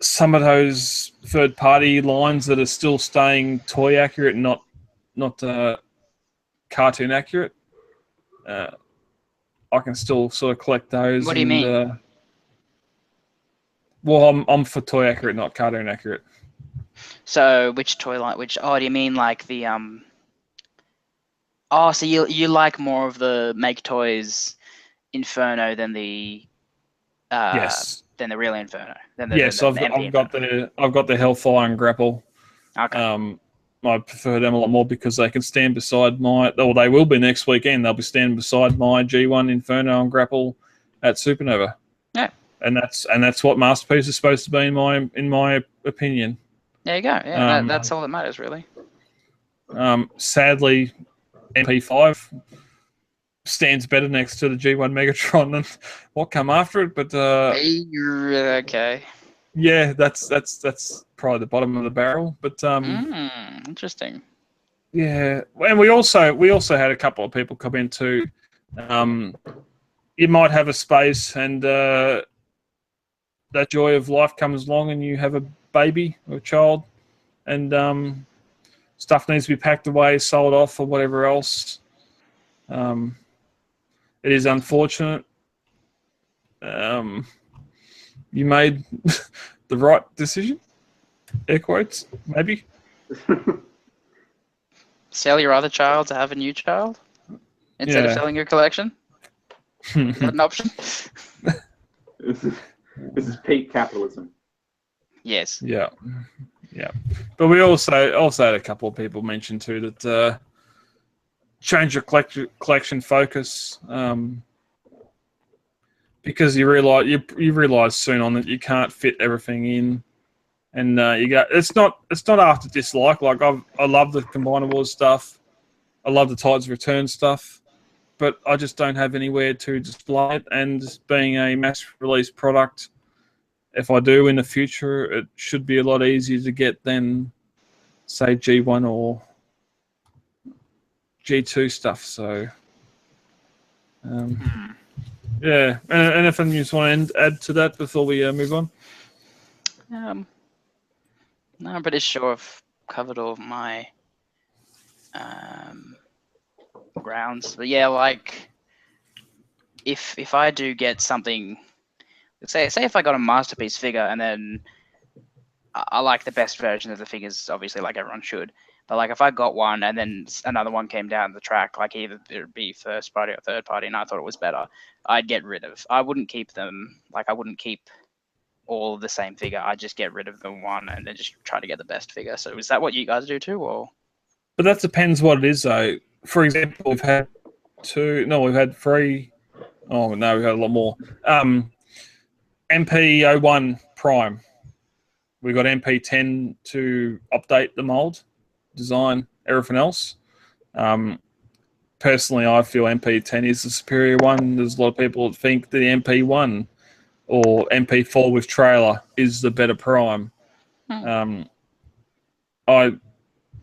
some of those third-party lines that are still staying toy accurate, not cartoon accurate. I can still sort of collect those. What do you mean? Well, I'm for toy accurate, not cartoon accurate. So which toy line? Do you mean like the Oh, so you like more of the Make Toys Inferno than the yes. Than the real Inferno. Yes, I've got the Hellfire and Grapple. Okay. I prefer them a lot more because they can stand beside they will be next weekend. They'll be standing beside my G1 Inferno and Grapple at Supernova. Yeah. And that's what Masterpiece is supposed to be in my opinion. There you go. Yeah, Um, that's all that matters, really. Sadly, MP5 stands better next to the G1 Megatron than what come after it. But Okay. yeah, that's probably the bottom of the barrel. But Interesting. yeah, and we also had a couple of people come in too. You might have a space, and that joy of life comes along, and you have a baby or a child, and stuff needs to be packed away, sold off, or whatever else. It is unfortunate. You made the right decision. Air quotes, maybe. Sell your other child to have a new child instead of selling your collection. Is that an option? This is peak capitalism. Yes. Yeah. But we also had a couple of people mention too that change your collection focus, because you realize soon on that you can't fit everything in, and you go. It's not after dislike. Like I love the Combiner Wars stuff. I love the Tides of Return stuff, but I just don't have anywhere to display it. And being a mass release product, if I do in the future, it should be a lot easier to get than, say, G1 or G2 stuff. So, yeah. And anything you just want to add to that before we move on? No, I'm pretty sure I've covered all of my grounds. But yeah, like if I do get something, say if I got a masterpiece figure and then I like the best version of the figures, obviously, like everyone should. But like if I got one and then another one came down the track, like either it would be first party or third party, and I thought it was better, I'd get rid of. I wouldn't keep them. Like I wouldn't keep all the same figure. I'd just get rid of the one and then just try to get the best figure. So is that what you guys do too, or? But that depends what it is, though. For example, we've had three. Oh no, we've had a lot more. MP01 Prime. We got MP10 to update the mold, design, everything else. Personally, I feel MP10 is the superior one. There's a lot of people that think the MP1 or MP4 with trailer is the better Prime.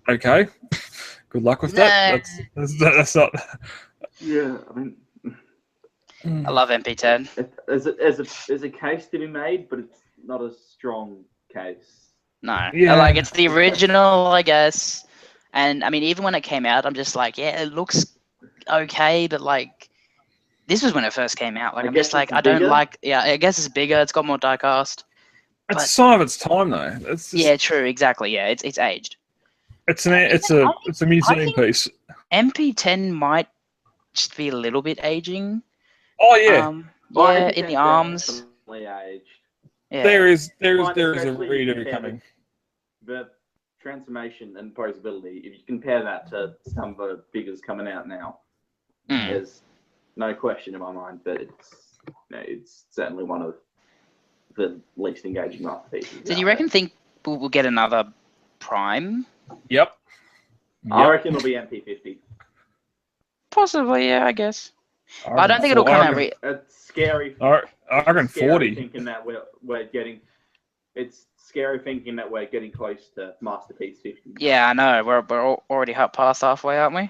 Okay. Good luck with that. That's not. Yeah, I mean, I love MP10. There's a case to be made, but it's not a strong case. No, Yeah. like it's the original, I guess. And I mean, even when it came out, I'm just like, yeah, it looks okay, but like, this was when it first came out. Like, I'm just like, I don't like. Yeah, I guess it's bigger. It's got more diecast. It's a sign of its time, though. It's just, yeah, true, exactly. Yeah, it's aged. It's a museum piece. MP10 might just be a little bit aging. Oh yeah. Yeah, in the arms. Definitely aged. Yeah. There is a Especially redo coming. The transformation and posability, if you compare that to some of the figures coming out now, there's no question in my mind that it's certainly one of the least engaging masterpieces. So do you think we'll get another Prime? Yep. I reckon it'll be MP50. Possibly, yeah, I guess. I don't think it'll come out. It's scary. I reckon 40. Thinking that we're getting. It's scary thinking that we're getting close to Masterpiece 50. Yeah, I know. We're already past halfway, aren't we?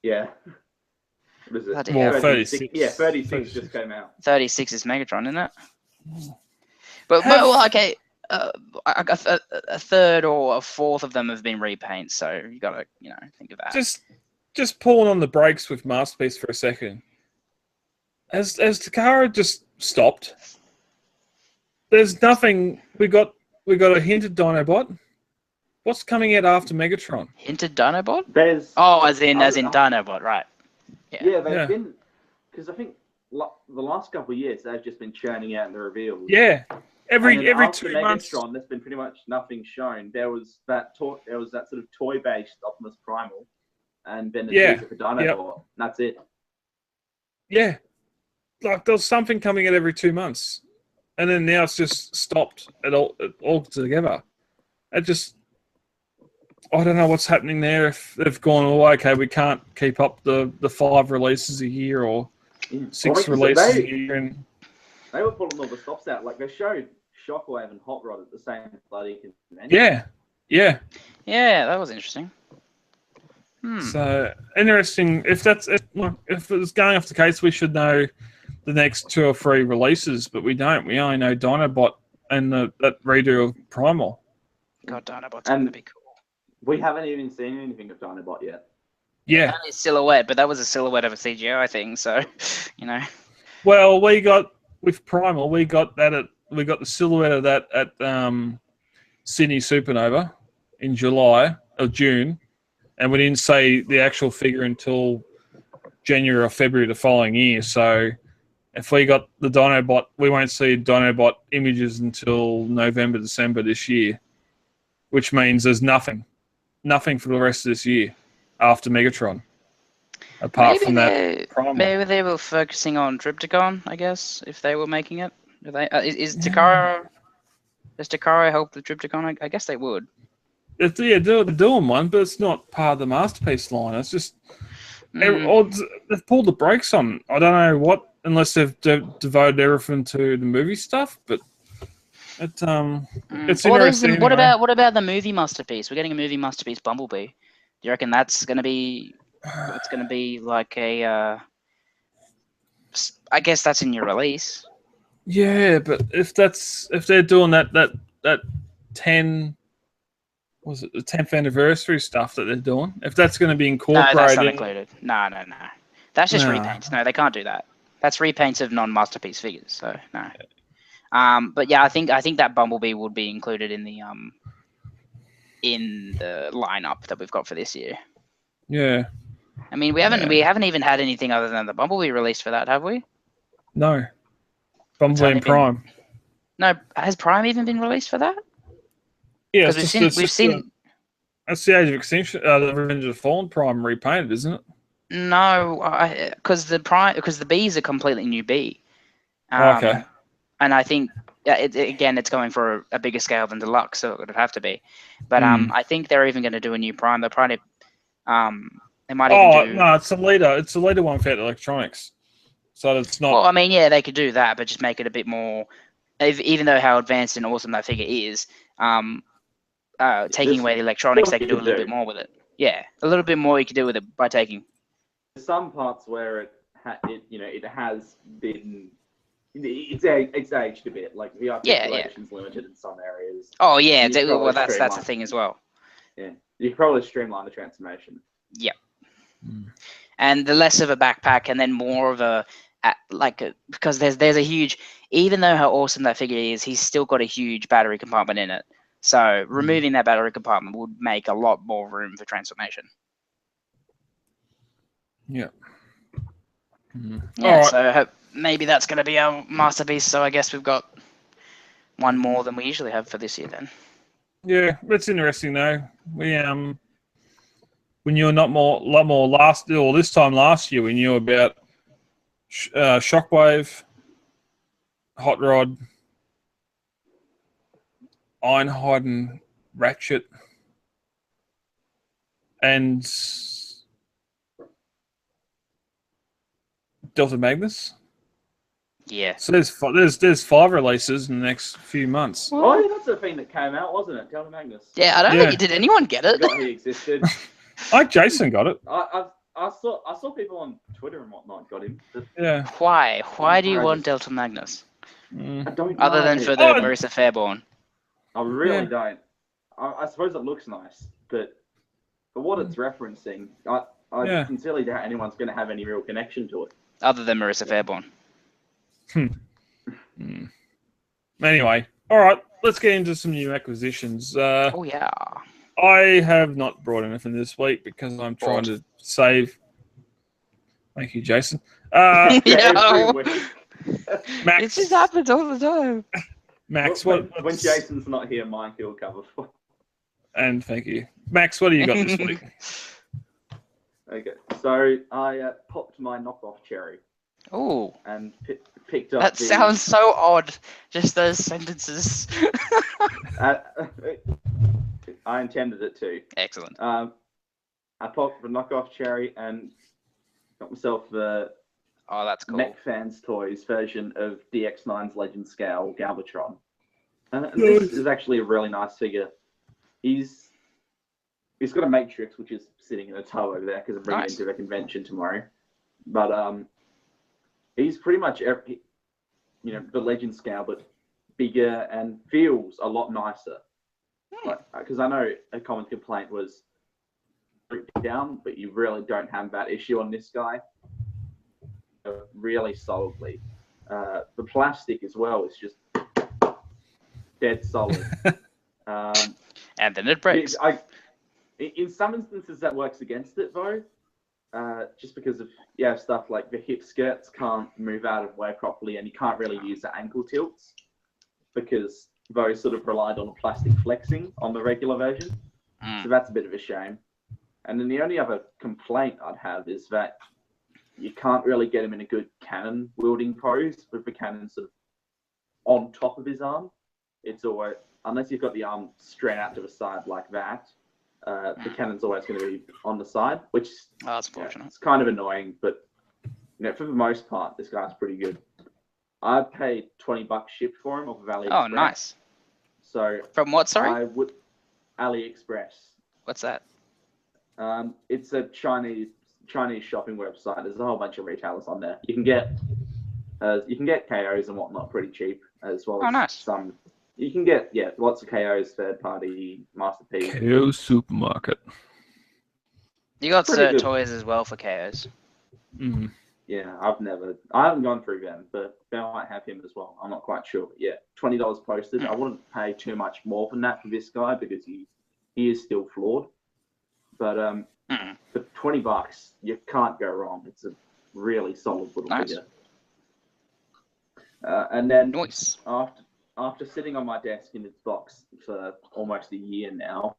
Yeah. What is it? Bloody Well, hell. 36. Yeah, 36 just came out. 36 is Megatron, isn't it? But well, okay. A third or a fourth of them have been repaints, so you gotta, think of that. Just pulling on the brakes with Masterpiece for a second. Has Takara just stopped? There's nothing. We got a hinted Dinobot. What's coming out after Megatron? Hinted Dinobot? As in Dinobot, right? Yeah, they've been, because I think the last couple of years they've just been churning out the reveals. Yeah, every 2 Megatron, months. There's been pretty much nothing shown. There was that sort of toy-based Optimus Primal, and then a teaser for Dinobot. And that's it. Yeah, like there's something coming out every 2 months, and then now it's just stopped all together. It just I don't know what's happening there. If they've gone, oh, okay, we can't keep up the 5 releases a year or 6 releases a year. And they were pulling all the stops out. Like, they showed Shockwave and Hot Rod at the same bloody convention. Yeah. That was interesting. So interesting. If it's going off the case, we should know the next 2 or 3 releases, but we don't. We only know Dinobot and that redo of Primal. God, Dinobot's going to be cool. We haven't even seen anything of Dinobot yet. Yeah. Only silhouette, but that was a silhouette of a CGI thing, so, you know. Well, with Primal, we got the silhouette of that at Sydney Supernova in July or June, and we didn't see the actual figure until January or February the following year. So if we got the Dinobot, we won't see Dinobot images until November, December this year, which means there's nothing for the rest of this year after Megatron, apart from that Primal. Maybe they were focusing on Triptychon, I guess, if they were making it. Is Takara... Does Takara help the Triptychon? I guess they would. They're doing one, but it's not part of the Masterpiece line. It's just... They've pulled the brakes on. I don't know what, unless they've devoted everything to the movie stuff, but... It's interesting. What about the movie Masterpiece? We're getting a movie Masterpiece Bumblebee. Do you reckon that's going to be? It's going to be like a. I guess that's in your release. Yeah, but if they're doing that 10, was it the 10th anniversary stuff that they're doing? If that's going to be incorporated, no, that's not included. No. That's just repaints. No, they can't do that. That's repaints of non-Masterpiece figures. So no. But yeah, I think that Bumblebee would be included in the lineup that we've got for this year. Yeah. I mean, we haven't even had anything other than the Bumblebee released for that, have we? No. Bumblebee and Prime. No, has Prime even been released for that? Yeah, we've seen. That's the Age of Extinction, the Revenge of the Fallen Prime repainted, isn't it? No, because the bees are completely new bee. Okay. And I think, it's going for a bigger scale than Deluxe, so it would have to be. But I think they're even going to do a new Prime. They're probably, they might even do... no, it's a leader. It's a leader one for electronics. So it's not... Well, I mean, yeah, they could do that, but just make it a bit more... Even though how advanced and awesome that figure is, taking away the electronics, they could do a little bit more with it. Yeah, a little bit more you could do with it by taking... Some parts where it has been... It's aged a bit. Like the articulation's limited in some areas. Oh yeah, well that's the thing as well. Yeah, you could probably streamline the transformation. Yep. And the less of a backpack, and then more of because there's a huge. Even though how awesome that figure is, he's still got a huge battery compartment in it. So removing that battery compartment would make a lot more room for transformation. Yeah. Yeah. Right. So maybe that's going to be our Masterpiece. So I guess we've got one more than we usually have for this year then. Yeah, that's interesting though. We we knew a lot more this time last year. We knew about Shockwave, Hot Rod, Ironhide and Ratchet, and Delta Magnus. Yeah. So there's 5 releases in the next few months. Oh, yeah, that's the thing that came out, wasn't it? Delta Magnus. Yeah, I don't think did anyone get it? Forgot he existed. Jason got it. I saw people on Twitter and whatnot got him. Yeah. Why? Why do you want Delta Magnus? I don't know. Other than for the Marissa Fairborn. I really don't. I suppose it looks nice, but for what it's referencing, I sincerely doubt anyone's going to have any real connection to it. Other than Marissa Fairborn. Anyway, all right, let's get into some new acquisitions. Oh, yeah. I have not brought anything this week because I'm trying to save. Thank you, Jason. Max, It just happens all the time. Max, when Jason's not here, Mike will cover for. And thank you, Max. What do you got this week? Okay, so I popped my knockoff cherry. Oh. And picked up. That sounds so odd. Just those sentences. I intended it to. Excellent. I popped the knockoff cherry and got myself the Oh, that's cool. Mech Fans Toys version of DX9's Legend Scale Galvatron. And this is actually a really nice figure. He's got a Matrix, which is sitting in a tub over there because I'm bringing it into the convention tomorrow. But he's pretty much the Legend Scale, but bigger and feels a lot nicer. Because I know a common complaint was down, but you really don't have that issue on this guy. Really solidly. The plastic as well is just dead solid. And then it breaks. In some instances, that works against it, though. Just because of stuff like the hip skirts can't move out of way properly, and you can't really use the ankle tilts because those sort of relied on plastic flexing on the regular version. So that's a bit of a shame. And then the only other complaint I'd have is that you can't really get him in a good cannon wielding pose with the cannon sort of on top of his arm. It's always, unless you've got the arm straight out to the side like that, the cannon's always going to be on the side, which that's fortunate. It's kind of annoying, but for the most part, this guy's pretty good. I paid $20 shipped for him off of AliExpress. Oh, nice. So from what? Sorry, I would AliExpress. What's that? It's a Chinese shopping website. There's a whole bunch of retailers on there. You can get KOs and whatnot pretty cheap, as well as nice. some. You can get lots of KOs, third party, Masterpiece. KO Supermarket. You got Pretty good. toys as well for KOs. Mm. Yeah, I haven't gone through them, but they might have him as well. I'm not quite sure. But yeah, $20 posted. I wouldn't pay too much more than that for this guy because he is still flawed. But for $20, you can't go wrong. It's a really solid little figure. And then Nice. after sitting on my desk in its box for almost a year now,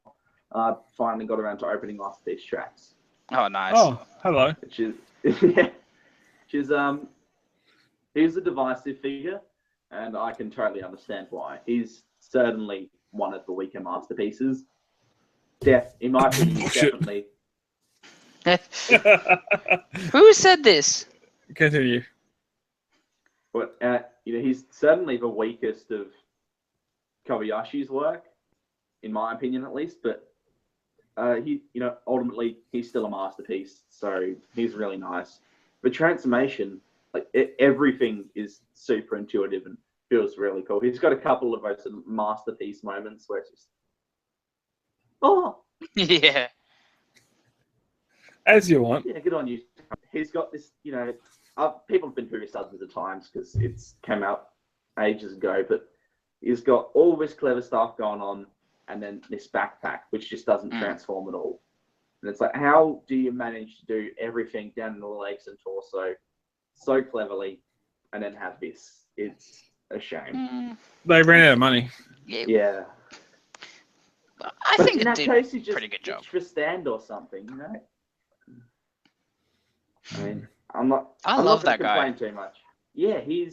I finally got around to opening Masterpiece Tracks. Oh, nice. Oh, hello. Which is he's a divisive figure, and I can totally understand why. He's certainly one of the weaker masterpieces. In my opinion, he's definitely. Who said this? Continue. But he's certainly the weakest of Kobayashi's work, in my opinion at least. But ultimately he's still a masterpiece, so he's really nice. The transformation, everything is super intuitive and feels really cool. He's got a couple of those masterpiece moments where it's just, Yeah. As you want. Yeah, good on you. He's got this, people have been through this dozens of times because it's came out ages ago, but he's got all this clever stuff going on and then this backpack, which just doesn't transform at all. And it's like, how do you manage to do everything down in the legs and torso so cleverly and then have this? It's a shame. They ran out of money. Yeah. I think it did a just pretty good job. For stand or something, I mean, I'm not love that gonna guy. complain too much. Yeah, he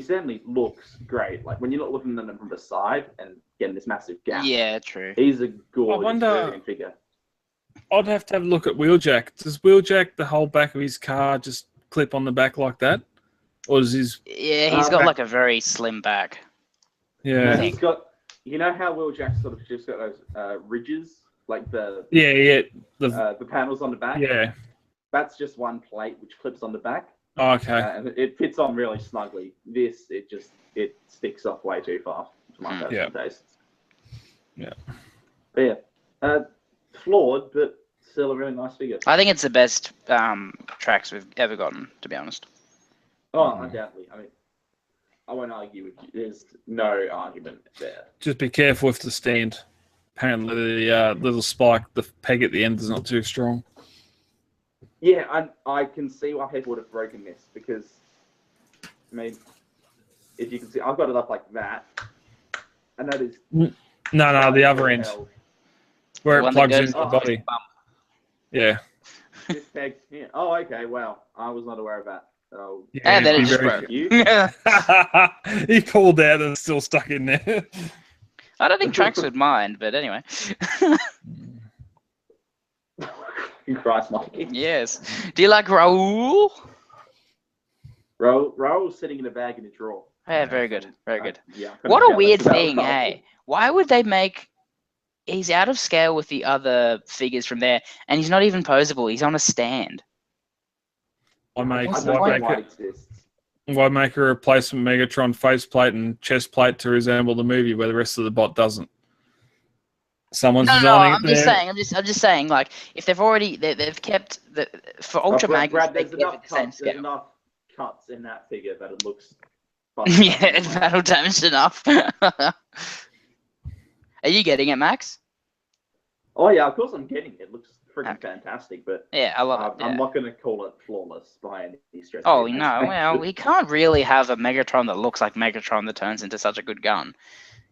certainly looks great. Like when you're not looking at him from the side and getting this massive gap. Yeah, true. He's a gorgeous figure. I'd have to have a look at Wheeljack. Does Wheeljack the whole back of his car just clip on the back like that, or does his? Yeah, he's got like a very slim back. Yeah. No, he's got. You know how Wheeljack's sort of just got those ridges, like the the panels on the back. Yeah. That's just one plate which clips on the back. Oh, okay. And it fits on really snugly. This, it sticks off way too far for my personal taste. Yeah. But yeah, flawed, but still a really nice figure. I think it's the best tracks we've ever gotten, to be honest. Oh, undoubtedly. I mean, I won't argue with you. There's no argument there. Just be careful with the stand. Apparently, the little spike, the peg at the end is not too strong. Yeah, I can see why people would have broken this because, I mean, if you can see, I've got it up like that, and that is no, the other end where it plugs into the body. Yeah. This peg here. Oh, okay. Wow, I was not aware of that. So, Yeah, and then it just broke. You. He pulled out and it's still stuck in there. I don't think Trax would mind, but anyway. Christ, Mikey. Yes. Do you like Raul? Raul's sitting in a bag in a drawer. Yeah, very good. Very good. Yeah. What a weird thing, hey? Why would they make... He's out of scale with the other figures from there, and he's not even posable. He's on a stand. Why make a replacement Megatron faceplate and chest plate to resemble the movie where the rest of the bot doesn't? Someone's designing I'm just saying, like, if they've kept for Ultra Magnus, they kept it the same scale. There's enough cuts in that figure that it looks. Yeah, it's battle damaged enough. Are you getting it, Max? Oh yeah, of course I'm getting it. It looks freaking fantastic, but yeah, I love it. Yeah. I'm not going to call it flawless by any stretch. Oh no, well, we can't really have a Megatron that looks like Megatron that turns into such a good gun.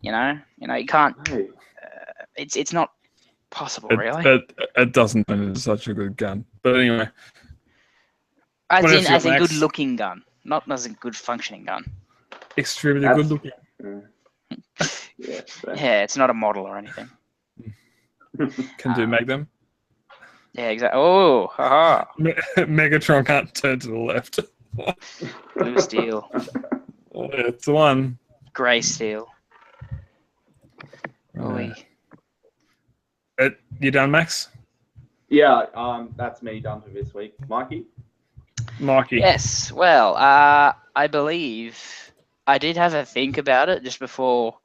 You you can't. No. It's not possible, really. It doesn't turn into such a good gun. But anyway, as a good looking gun, not as a good functioning gun. Extremely good looking. Yeah, it's not a model or anything. Can do Magnum. Yeah, exactly. Oh, haha. Megatron can't turn to the left. Blue steel. It's the one. Grey steel. You done, Max? Yeah, that's me done for this week. Mikey? Yes, well, I believe I did have a think about it just before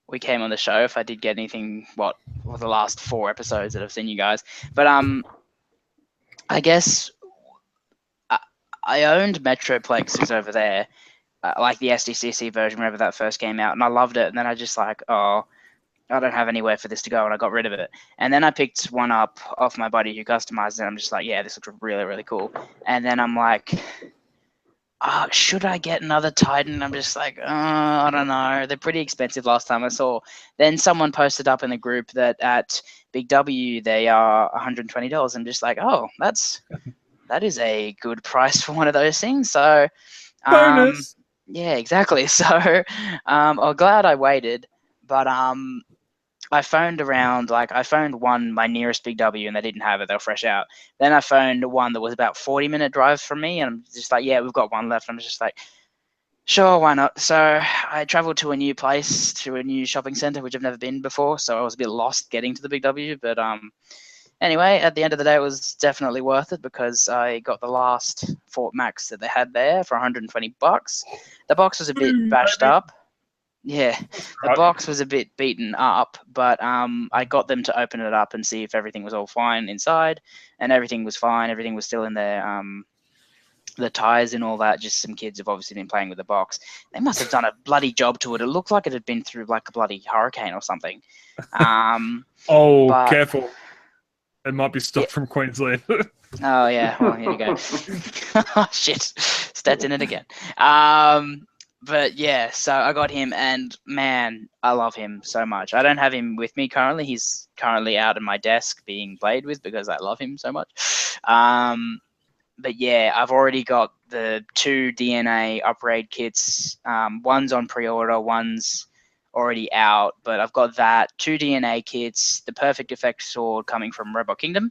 we came on the show, if I did get anything, for the last 4 episodes that I've seen you guys. But I guess I owned Metroplexes over there, like the SDCC version whenever that first came out, and I loved it. And then I just like, I don't have anywhere for this to go, and I got rid of it. And then I picked one up off my buddy who customized it. I'm just like, yeah, this looks really, really cool. And then I'm like, should I get another Titan? I'm just like, I don't know. They're pretty expensive last time I saw. Then someone posted up in the group that at Big W they are $120. I'm just like, that is a good price for one of those things. So, bonus. Yeah, exactly. So, I'm glad I waited, but I phoned around, I phoned my nearest Big W, and they didn't have it. They were fresh out. Then I phoned one that was about 40-minute drive from me, and I'm just like, yeah, we've got one left. I'm just like, sure, why not? So I traveled to a new place, to a new shopping center, which I've never been before, so I was a bit lost getting to the Big W. But anyway, at the end of the day, it was definitely worth it because I got the last Fort Max that they had there for $120. The box was a bit bashed up. Yeah, the box was a bit beaten up, but I got them to open it up and see if everything was all fine inside, and everything was fine. Everything was still in there. The tires and all that. Just some kids have obviously been playing with the box. They must have done a bloody job to it. It looked like it had been through like a bloody hurricane or something. Careful! It might be stuff from Queensland. Oh yeah, well here you go. Oh, shit, Stats in it again. But yeah, so I got him, and man, I love him so much. I don't have him with me currently. He's currently out on my desk being played with because I love him so much. But yeah, I've already got the 2 DNA upgrade kits. One's on pre-order, one's already out, but I've got that 2 DNA kits, the Perfect Effect sword coming from Robot Kingdom.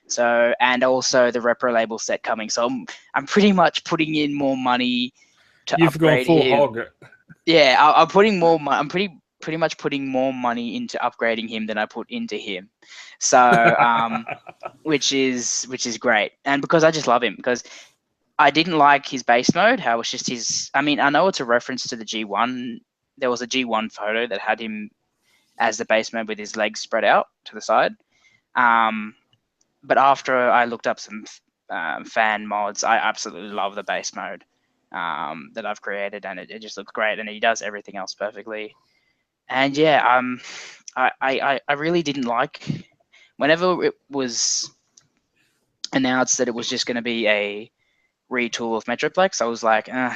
So, and also the Repro label set coming. So I'm pretty much putting in more money. You've gone full hog. Yeah, I'm putting more. I'm pretty much putting more money into upgrading him than I put into him. So, which is great, and because I just love him, because I didn't like his base mode. How it's just his. I mean, I know it's a reference to the G1. There was a G1 photo that had him as the base mode with his legs spread out to the side. But after I looked up some fan mods, I absolutely love the base mode that I've created, and it just looks great, and he does everything else perfectly. And yeah, I really didn't like whenever it was announced that it was just going to be a retool of Metroplex. I was like, I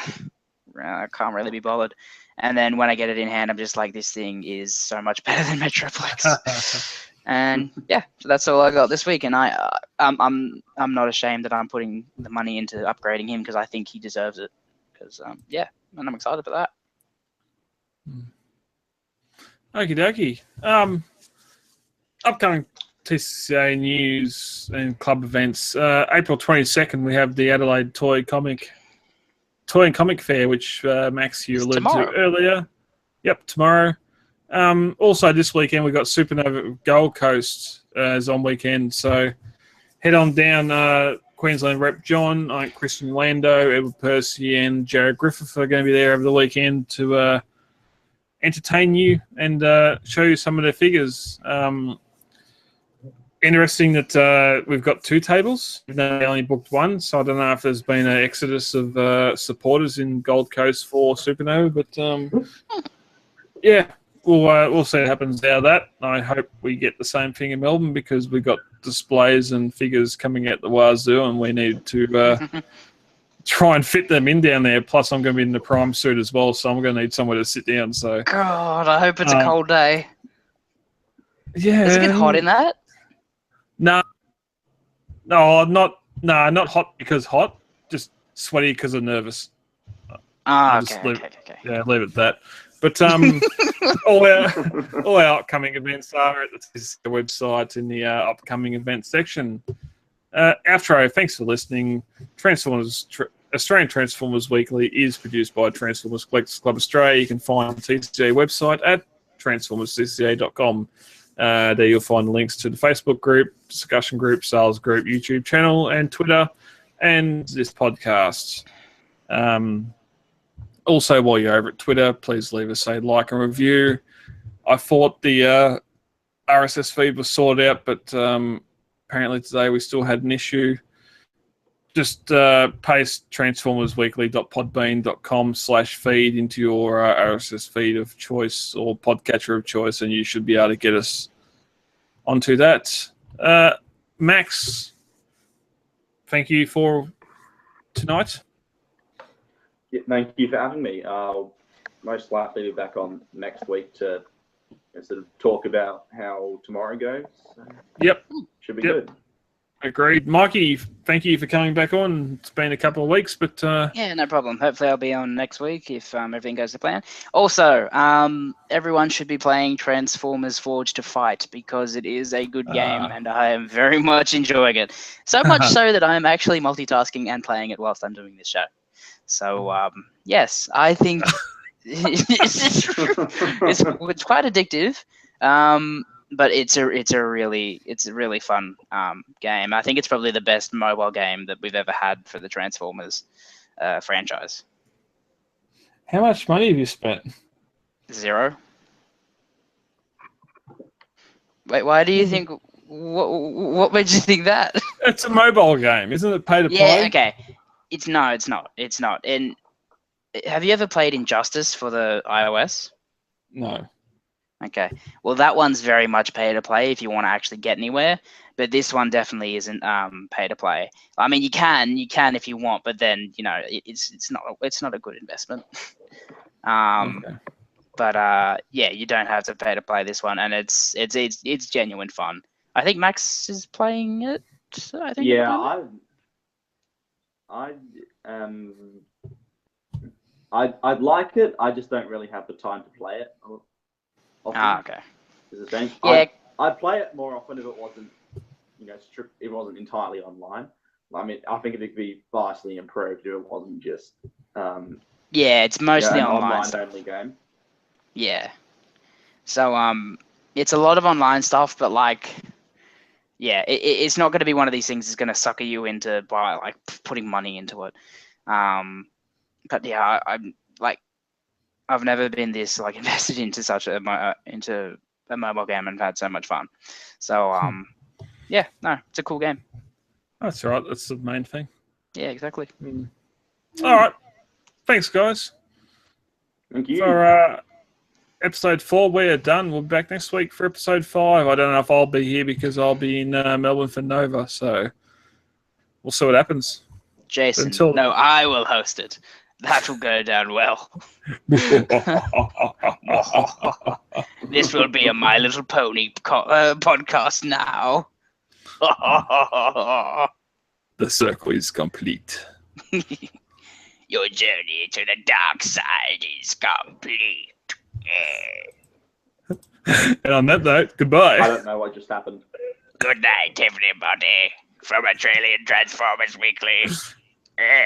can't really be bothered. And then when I get it in hand, I'm just like, this thing is so much better than Metroplex. And yeah, so that's all I got this week. And I'm not ashamed that I'm putting the money into upgrading him because I think he deserves it. Because yeah, and I'm excited for that. Okie dokie. Upcoming TCA news and club events. April 22nd, we have the Adelaide Toy and Comic Fair, which Max, you It's alluded tomorrow. to earlier. Yep, tomorrow. Also, this weekend, we've got Supernova Gold Coast is on weekend. So head on down. Queensland rep John, I think Christian Lando, Edward Percy, and Jared Griffith are going to be there over the weekend to entertain you and show you some of their figures. Interesting that we've got 2 tables. They only booked 1, so I don't know if there's been an exodus of supporters in Gold Coast for Supernova, but yeah, we'll see what happens out of that. I hope we get the same thing in Melbourne because we've got displays and figures coming out the wazoo, and we need to try and fit them in down there. Plus, I'm going to be in the prime suit as well, so I'm going to need somewhere to sit down. So, God, I hope it's a cold day. Yeah, Does it get hot in that? No, not hot because hot. Just sweaty because I'm nervous. Okay. Yeah, leave it at that. But all our upcoming events are at the website in the upcoming event section. Outro, thanks for listening. Australian Transformers Weekly is produced by Transformers Collectors Club Australia. You can find the TCA website at transformerscca.com. There you'll find links to the Facebook group, discussion group, sales group, YouTube channel, and Twitter, and this podcast. Also, while you're over at Twitter, please leave us a like and review. I thought the RSS feed was sorted out, but apparently today we still had an issue. Just paste transformersweekly.podbean.com/feed into your RSS feed of choice or podcatcher of choice, and you should be able to get us onto that. Max, thank you for tonight. Yeah, thank you for having me. I'll most likely be back on next week to sort of talk about how tomorrow goes. So Yep. Should be good. Agreed. Mikey, thank you for coming back on. It's been a couple of weeks, but... Yeah, no problem. Hopefully I'll be on next week if everything goes to plan. Also, everyone should be playing Transformers Forge to Fight because it is a good game and I am very much enjoying it. So much so that I am actually multitasking and playing it whilst I'm doing this show. So, yes, I think it's quite addictive. But it's a really fun game. I think it's probably the best mobile game that we've ever had for the Transformers franchise. How much money have you spent? 0. Wait, why do you think? What made you think that? It's a mobile game, isn't it? Pay to play. Yeah, okay. It's not. And have you ever played Injustice for the iOS? No. Okay. Well, that one's very much pay to play if you want to actually get anywhere, but this one definitely isn't pay to play. I mean, you can if you want, but then it's not a good investment. Okay. But yeah, you don't have to pay to play this one, and it's genuine fun. I think Max is playing it. I think. Yeah, I'd like it. I just don't really have the time to play it. Okay. Is the thing. Yeah. I'd play it more often if it wasn't, it wasn't entirely online. I mean, I think it'd be vastly improved if it wasn't just. Yeah, it's mostly an online only game. Yeah. So it's a lot of online stuff, but it's not going to be one of these things that's going to sucker you into by putting money into it. But yeah, I've never been this invested into such a mobile game and had so much fun. So yeah, no, it's a cool game. That's all right. That's the main thing. Yeah, exactly. All right. Thanks, guys. Thank you. For episode 4, we are done. We'll be back next week for episode 5. I don't know if I'll be here because I'll be in Melbourne for Nova, so we'll see what happens. Jason, no, I will host it. That will go down well. This will be a My Little Pony podcast now. The circle is complete. Your journey to the dark side is complete. And on that note, I goodbye. don't know what just happened. Good night, everybody, from Australian Transformers Weekly.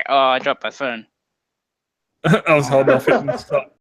Oh, I dropped my phone. I was holding off it and stop.